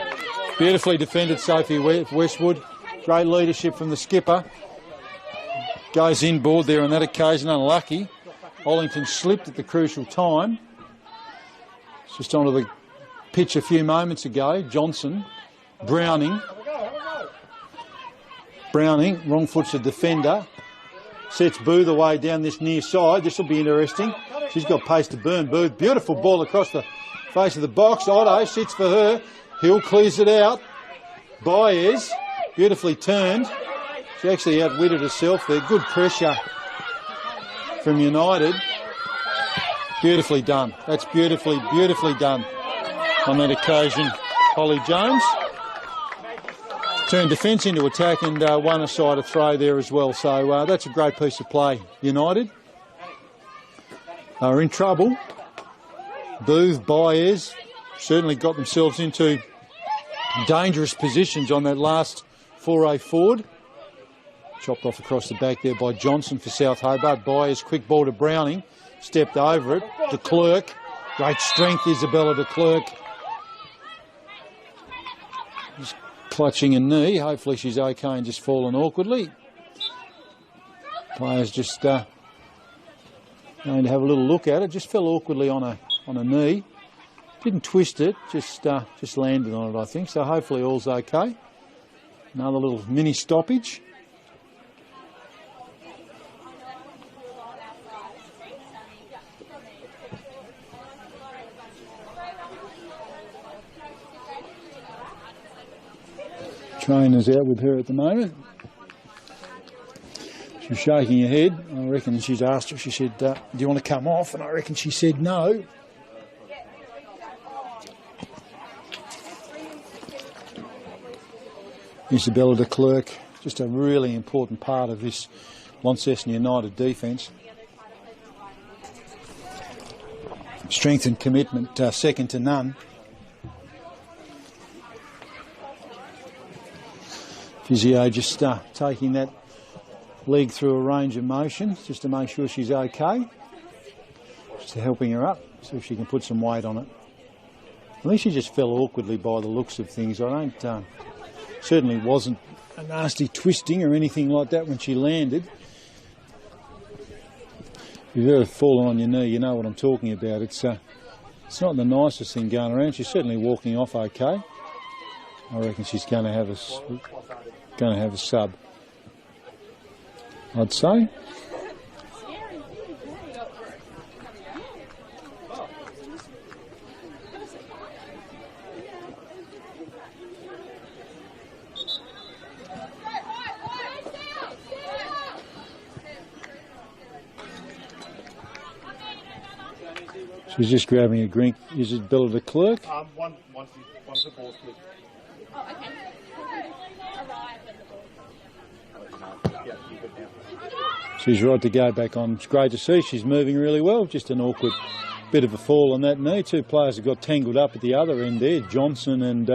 Beautifully defended, Sophie Westwood. Great leadership from the skipper. Goes inboard there on that occasion. Unlucky. Ollington slipped at the crucial time. Just onto the pitch a few moments ago. Johnson. Browning, wrong-footed defender. Sets Booth away down this near side. This will be interesting. She's got pace to burn. Booth, beautiful ball across the face of the box. Otto sits for her. Hill clears it out. Baez, beautifully turned. She actually outwitted herself there. Good pressure from United. Beautifully done. That's beautifully done on that occasion. Holly Jones turned defence into attack and won a side of throw there as well. So that's a great piece of play. United are in trouble. Booth, Baez certainly got themselves into dangerous positions on that last foray forward. Chopped off across the back there by Johnson for South Hobart. Baez, quick ball to Browning. Stepped over it. De Klerk. Great strength, Isabella De Klerk. Just clutching a knee. Hopefully she's okay and just fallen awkwardly. Players just going to have a little look at it. Just fell awkwardly on a knee. Didn't twist it, just landed on it, I think. So hopefully all's okay. Another little mini stoppage. Trainer's out with her at the moment. She's shaking her head. I reckon she's asked her, she said, do you want to come off? And I reckon she said no. Isabella De Klerk just a really important part of this Launceston United defence. Strength and commitment, second to none. Physio just taking that leg through a range of motion just to make sure she's okay. Just helping her up, see if she can put some weight on it. I think she just fell awkwardly by the looks of things. I don't, certainly wasn't a nasty twisting or anything like that when she landed. If you've ever fallen on your knee, you know what I'm talking about. It's not the nicest thing going around. She's certainly walking off okay. I reckon she's going to have a sub, I'd say. She's just grabbing a drink. Is it Bella de Klerk? Once the ball's flipped. Oh, okay. Arrive at the ball. Yeah, keep it down. She's right to go back on. It's great to see. She's moving really well. Just an awkward bit of a fall on that knee. Two players have got tangled up at the other end there. Johnson and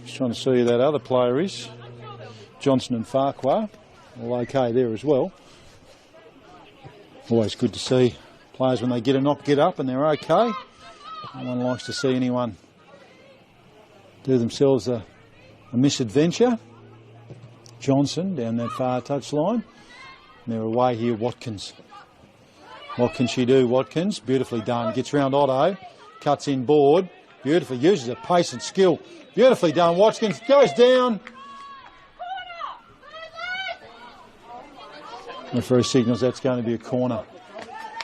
just trying to see who that other player is. Johnson and Farquhar. All okay there as well. Always good to see players when they get a knock get up and they're okay. No one likes to see anyone do themselves a misadventure. Johnson down that far touchline. And they're away here, Watkins. What can she do, Watkins? Beautifully done. Gets round Otto. Cuts in board. Beautifully. Uses her pace and skill. Beautifully done, Watkins. Goes down. Referee signals that's going to be a corner.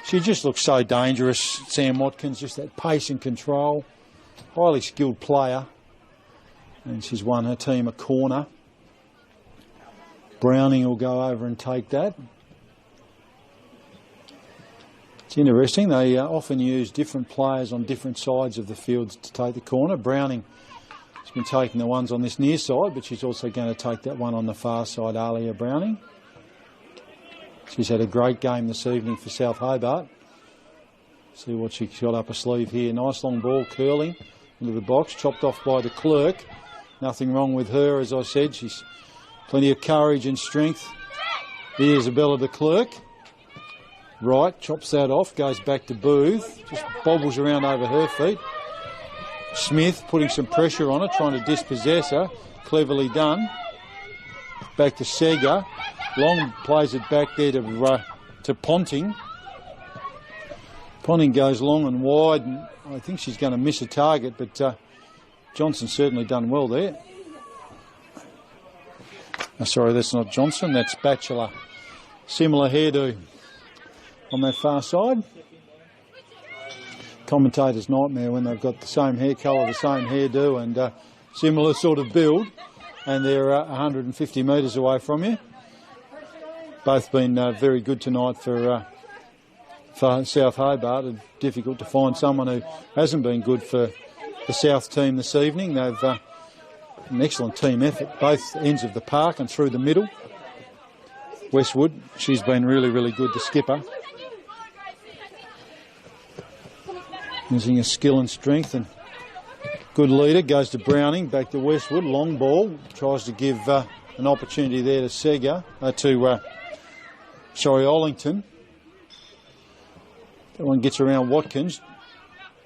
She just looks so dangerous, Sam Watkins. Just that pace and control. Highly skilled player. And she's won her team a corner. Browning will go over and take that. It's interesting, they often use different players on different sides of the field to take the corner. Browning has been taking the ones on this near side, but she's also going to take that one on the far side, Alia Browning. She's had a great game this evening for South Hobart. See what she's got up her sleeve here. Nice long ball curling into the box, chopped off by de Klerk. Nothing wrong with her, as I said. She's plenty of courage and strength. Here's Isabella de Klerk. Right, chops that off, goes back to Booth. Just bobbles around over her feet. Smith putting some pressure on her, trying to dispossess her. Cleverly done. Back to Sega. Long plays it back there to Ponting. Ponting goes long and wide, and I think she's going to miss a target, but Johnson's certainly done well there. Oh, sorry, that's not Johnson, that's Batchelor. Similar hairdo on that far side. Commentator's nightmare when they've got the same hair colour, the same hairdo and similar sort of build, and they're 150 metres away from you. Both been very good tonight for South Hobart. It's difficult to find someone who hasn't been good for the South team this evening. They've an excellent team effort, both ends of the park and through the middle. Westwood, she's been really, really good, the skipper. Using her skill and strength and good leader. Goes to Browning, back to Westwood, long ball. Tries to give an opportunity there to Sega, Ollington. That one gets around Watkins.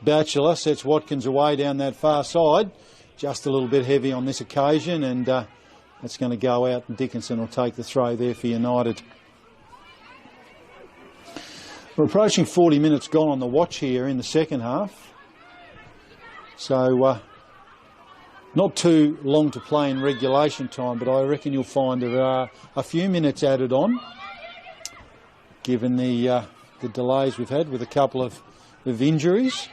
Batchelor sets Watkins away down that far side. Just a little bit heavy on this occasion, and that's going to go out, and Dickinson will take the throw there for United. We're approaching 40 minutes gone on the watch here in the second half. So not too long to play in regulation time, but I reckon you'll find there are a few minutes added on, given the delays we've had with a couple of injuries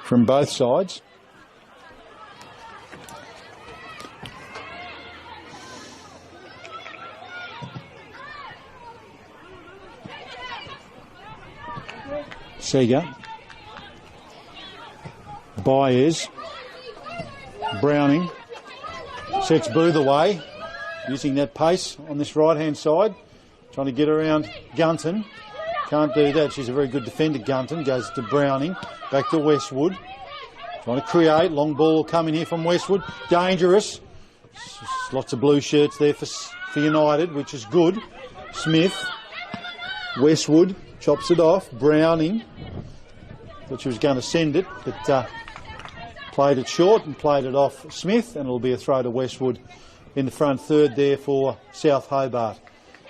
from both sides. Sega, Byers, Browning, Sets Booth away, using that pace on this right-hand side, trying to get around Gunton. Can't do that. She's a very good defender, Gunton. Goes to Browning, back to Westwood. Trying to create. Long ball coming here from Westwood. Dangerous. Lots of blue shirts there for United, which is good. Smith. Westwood chops it off. Browning. Thought she was going to send it, but played it short and played it off Smith, and it'll be a throw to Westwood in the front third there for South Hobart.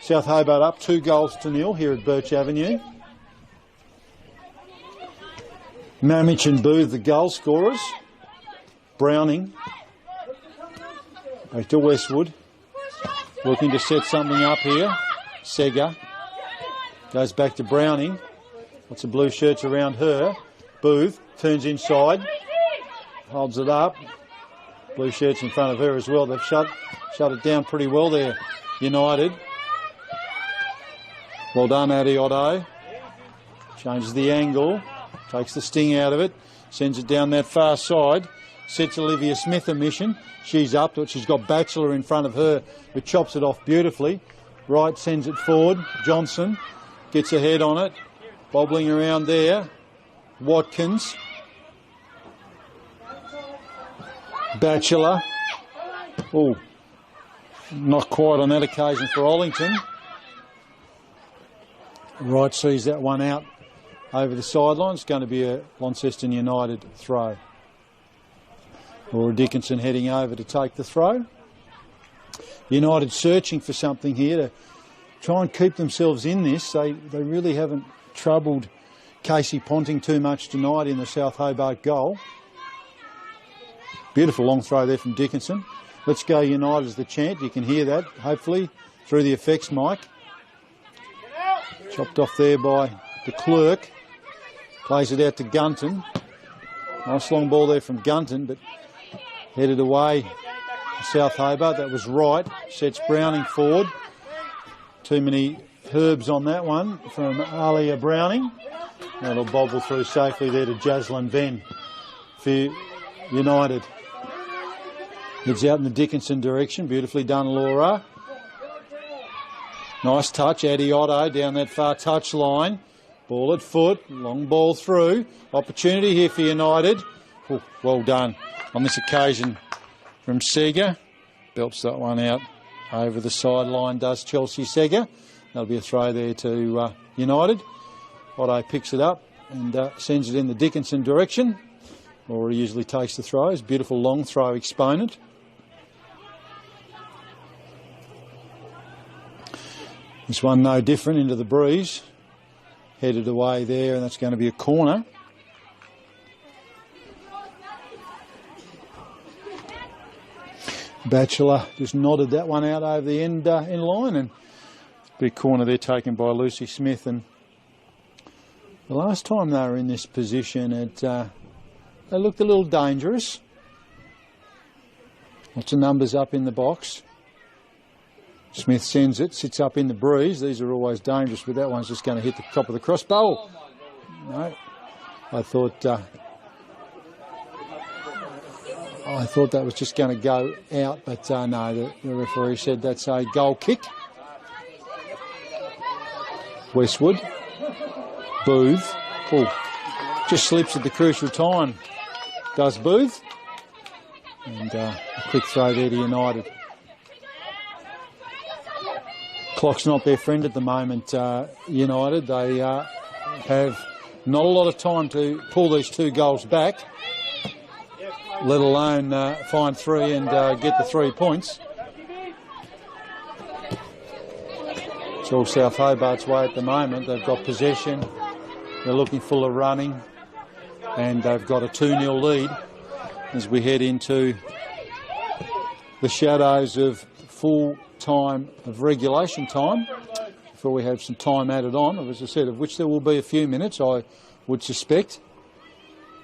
South Hobart up 2-0 here at Birch Avenue. Mamich and Booth the goal scorers. Browning. Back to Westwood. Looking to set something up here. Sega. Goes back to Browning. Lots of blue shirts around her. Booth turns inside. Holds it up. Blue shirts in front of her as well. They've shut it down pretty well there, United. Well done, Adioto. Changes the angle. Takes the sting out of it. Sends it down that far side. Sets Olivia Smith a mission. She's up to it. She's got Batchelor in front of her, who chops it off beautifully. Wright sends it forward. Johnson gets a head on it. Bobbling around there. Watkins. Batchelor. Oh, not quite on that occasion for Ollington. Wright sees that one out over the sideline. It's going to be a Launceston United throw. Laura Dickinson heading over to take the throw. United searching for something here to try and keep themselves in this. They really haven't troubled Casey Ponting too much tonight in the South Hobart goal. Beautiful long throw there from Dickinson. Let's go United is the chant. You can hear that, hopefully, through the effects mic. Chopped off there by the clerk. Plays it out to Gunton. Nice long ball there from Gunton, but headed away to South Hobart. That was right. Sets Browning forward. Too many herbs on that one from Alia Browning. That'll bobble through safely there to Jaslyn Venn for United. Heads out in the Dickinson direction. Beautifully done, Laura. Nice touch. Adioto down that far touch line. Ball at foot. Long ball through. Opportunity here for United. Oh, well done on this occasion from Seger. Belts that one out over the sideline, does Chelsea Seger. That'll be a throw there to United. Otto picks it up and sends it in the Dickinson direction. Laura usually takes the throws. Beautiful long throw exponent. This one no different into the breeze. Headed away there, and that's going to be a corner. Batchelor just nodded that one out over the end in line, and big corner there taken by Lucy Smith. And the last time they were in this position, they looked a little dangerous. Lots of numbers up in the box. Smith sends it, sits up in the breeze. These are always dangerous, but that one's just going to hit the top of the crossbar. No, I thought that was just going to go out, but no, the referee said that's a goal kick. Westwood. Booth. Oh, just slips at the crucial time. Does Booth. And a quick throw there to United. Clock's not their friend at the moment, United. They have not a lot of time to pull these 2 goals back, let alone find 3 and get the 3 points. It's all South Hobart's way at the moment. They've got possession. They're looking full of running. And they've got a 2-0 lead as we head into the shadows of full time of regulation time before we have some time added on, as I said, of which there will be a few minutes, I would suspect,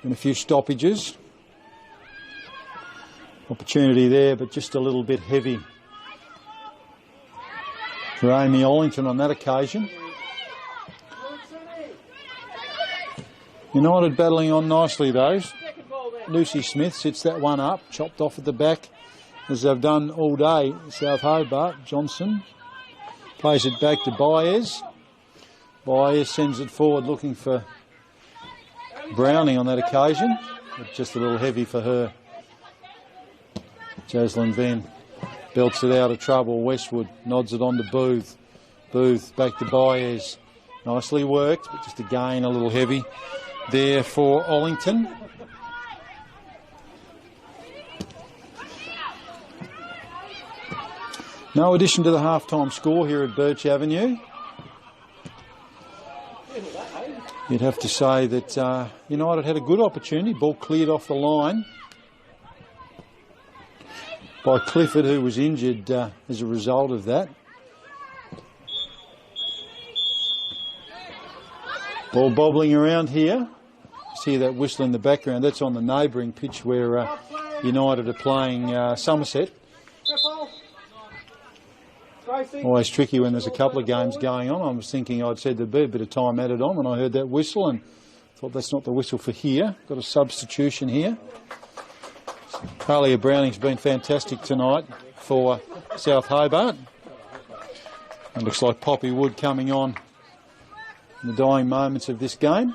and a few stoppages. Opportunity there, but just a little bit heavy for Amy Ollington on that occasion. United battling on nicely though. Lucy Smith sits that one up, chopped off at the back as they've done all day. South Hobart, Johnson plays it back to Baez. Baez sends it forward looking for Browning on that occasion, but just a little heavy for her. Jaslyn Venn belts it out of trouble. Westwood nods it on to Booth. Booth back to Baez. Nicely worked, but just again a little heavy there for Ollington. No addition to the half-time score here at Birch Avenue. You'd have to say that United had a good opportunity. Ball cleared off the line by Clifford, who was injured as a result of that. Ball bobbling around here. See that whistle in the background. That's on the neighbouring pitch where United are playing Somerset. Always tricky when there's a couple of games going on. I was thinking I'd said there'd be a bit of time added on when I heard that whistle and thought that's not the whistle for here. Got a substitution here. Talia Browning's been fantastic tonight for South Hobart. It looks like Poppy Wood coming on in the dying moments of this game.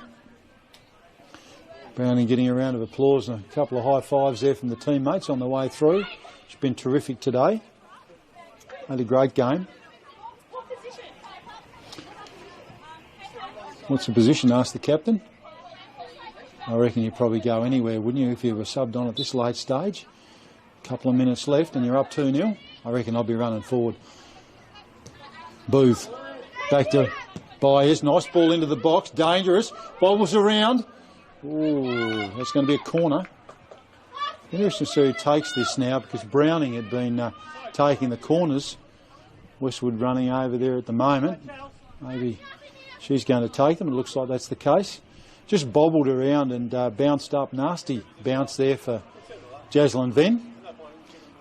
Browning getting a round of applause and a couple of high fives there from the teammates on the way through. She's been terrific today. Had a great game. What's the position? Asked the captain. I reckon you'd probably go anywhere, wouldn't you, if you were subbed on at this late stage? A couple of minutes left and you're up 2-0. I reckon I'll be running forward. Booth. Back to Byers. Nice ball into the box. Dangerous. Bobbles around. Ooh, that's going to be a corner. Interesting to see who takes this now, because Browning had been taking the corners. Westwood running over there at the moment. Maybe she's going to take them. It looks like that's the case. Just bobbled around and bounced up. Nasty bounce there for Jaslyn Venn.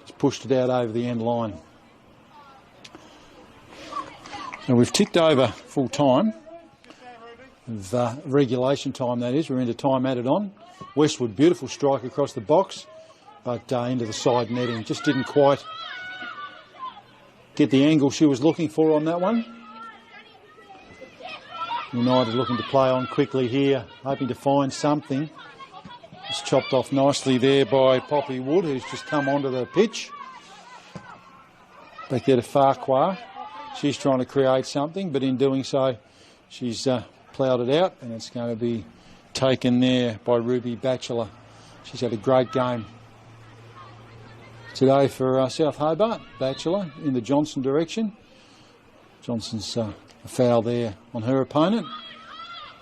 Just pushed it out over the end line. Now we've ticked over full time. The regulation time, that is. We're into time added on. Westwood, beautiful strike across the box, but into the side netting. Just didn't quite get the angle she was looking for on that one. United looking to play on quickly here, hoping to find something. It's chopped off nicely there by Poppy Wood, who's just come onto the pitch. Back there to Farquhar. She's trying to create something, but in doing so, she's ploughed it out, and it's going to be taken there by Ruby Batchelor. She's had a great game today for South Hobart. Batchelor in the Johnson direction. Johnson's a foul there on her opponent.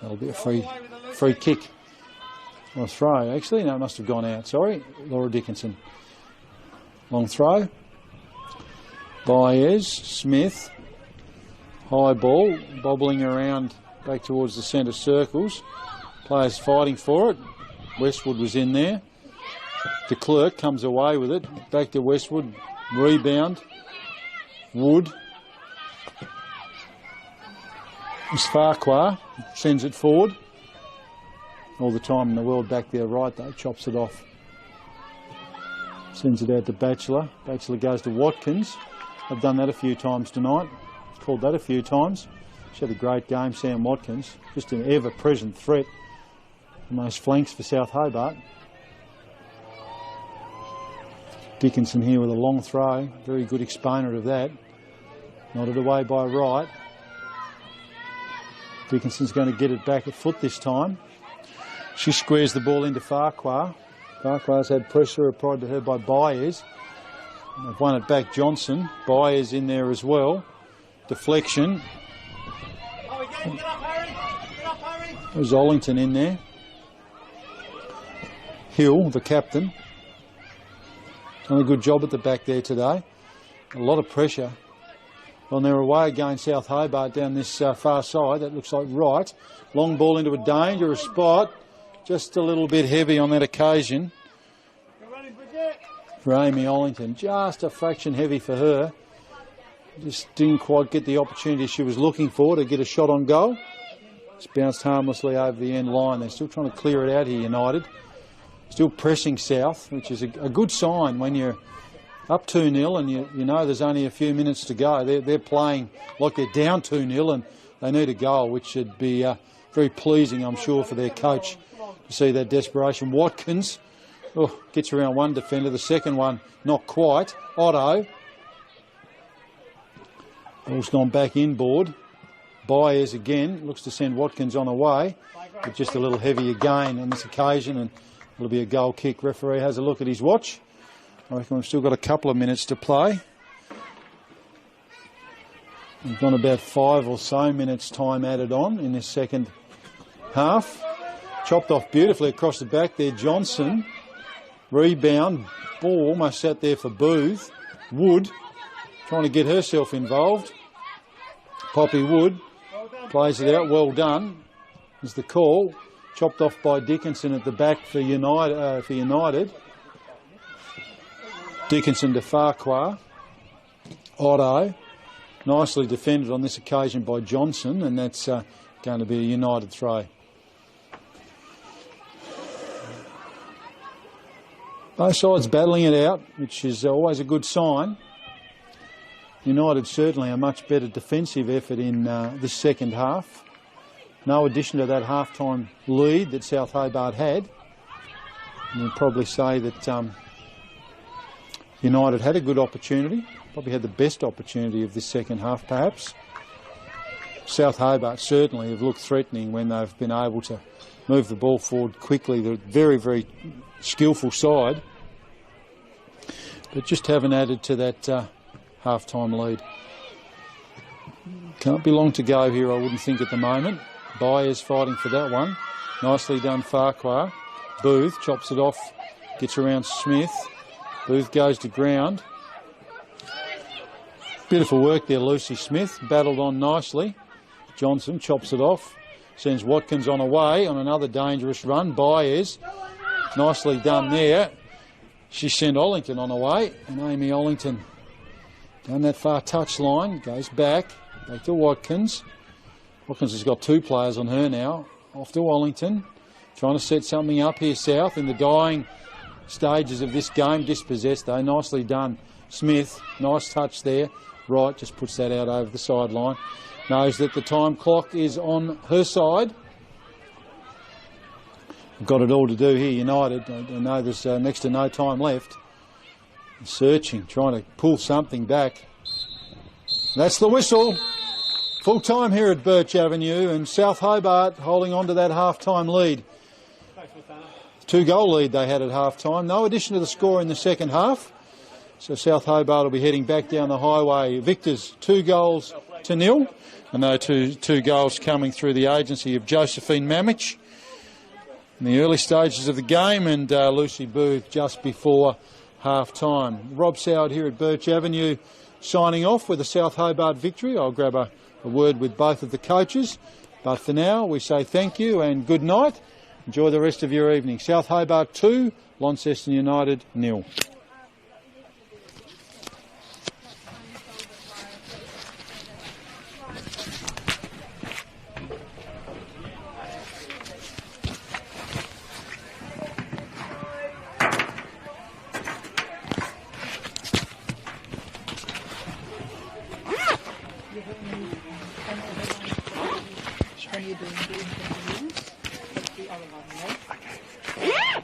That'll be a free kick. Or a throw, actually. No, it must have gone out. Sorry. Laura Dickinson. Long throw. Baez, Smith. High ball, bobbling around back towards the centre circles. Players fighting for it. Westwood was in there. De Klerk comes away with it. Back to Westwood. Rebound. Wood. It's Farquhar. Sends it forward. All the time in the world back there right though. Chops it off. Sends it out to Batchelor. Batchelor goes to Watkins. I've done that a few times tonight. Called that a few times. She had a great game, Sam Watkins. Just an ever-present threat on those flanks for South Hobart. Dickinson here with a long throw. Very good exponent of that. Nodded away by Wright. Dickinson's going to get it back at foot this time. She squares the ball into Farquhar. Farquhar's had pressure applied to her by Baez. They've won it back, Johnson. Baez in there as well. Deflection. There's Ollington in there. Hill, the captain. Done a good job at the back there today. A lot of pressure. On their away against South Hobart down this far side. That looks like right. Long ball into a dangerous spot. Just a little bit heavy on that occasion for Amy Ollington. Just a fraction heavy for her. Just didn't quite get the opportunity she was looking for to get a shot on goal. It's bounced harmlessly over the end line. They're still trying to clear it out here, United. Still pressing South, which is a good sign when you're up 2-0, and you know there's only a few minutes to go. They're playing like they're down 2-0, and they need a goal, which should be very pleasing, I'm sure, for their coach to see that desperation. Watkins gets around one defender, the second one not quite. Otto. Ball's gone back inboard. Byers again looks to send Watkins on away, but just a little heavy again on this occasion, and it'll be a goal kick. Referee has a look at his watch. I reckon we've still got a couple of minutes to play. We've got about 5 or so minutes time added on in this second half. Chopped off beautifully across the back there, Johnson. Rebound, ball almost sat there for Booth. Wood trying to get herself involved. Poppy Wood plays it out, well done is the call. Chopped off by Dickinson at the back for United. Dickinson to Farquhar. Otto, nicely defended on this occasion by Johnson, and that's going to be a United throw. Both sides battling it out, which is always a good sign. United certainly a much better defensive effort in this second half. No addition to that half-time lead that South Hobart had. And you'd probably say that United had a good opportunity, probably had the best opportunity of this second half perhaps. South Hobart certainly have looked threatening when they've been able to move the ball forward quickly. They're a very, very skillful side, but just haven't added to that half-time lead. Can't be long to go here, I wouldn't think, at the moment. Byers fighting for that one. Nicely done, Farquhar. Booth chops it off, gets around Smith. Booth goes to ground. Beautiful work there, Lucy Smith. Battled on nicely. Johnson chops it off. Sends Watkins on away on another dangerous run. Byers, nicely done there. She sent Ollington on away, and Amy Ollington down that far touch line, goes back to Watkins. Watkins has got 2 players on her now. Off to Wellington, trying to set something up here south in the dying stages of this game. Dispossessed though, nicely done. Smith, nice touch there. Wright just puts that out over the sideline. Knows that the time clock is on her side. Got it all to do here, United. I know there's next to no time left. Searching, trying to pull something back. That's the whistle. Full time here at Birch Avenue, and South Hobart holding on to that half-time lead. 2-goal lead they had at half-time. No addition to the score in the second half. So South Hobart will be heading back down the highway. Victors 2-0. And those two goals coming through the agency of Josephine Mamich in the early stages of the game, and Lucy Booth just before half-time. Rob Soward here at Birch Avenue signing off with a South Hobart victory. I'll grab a word with both of the coaches. But for now, we say thank you and good night. Enjoy the rest of your evening. South Hobart 2, Launceston United 0. When you're doing the interviews, that's the other one, right? Okay.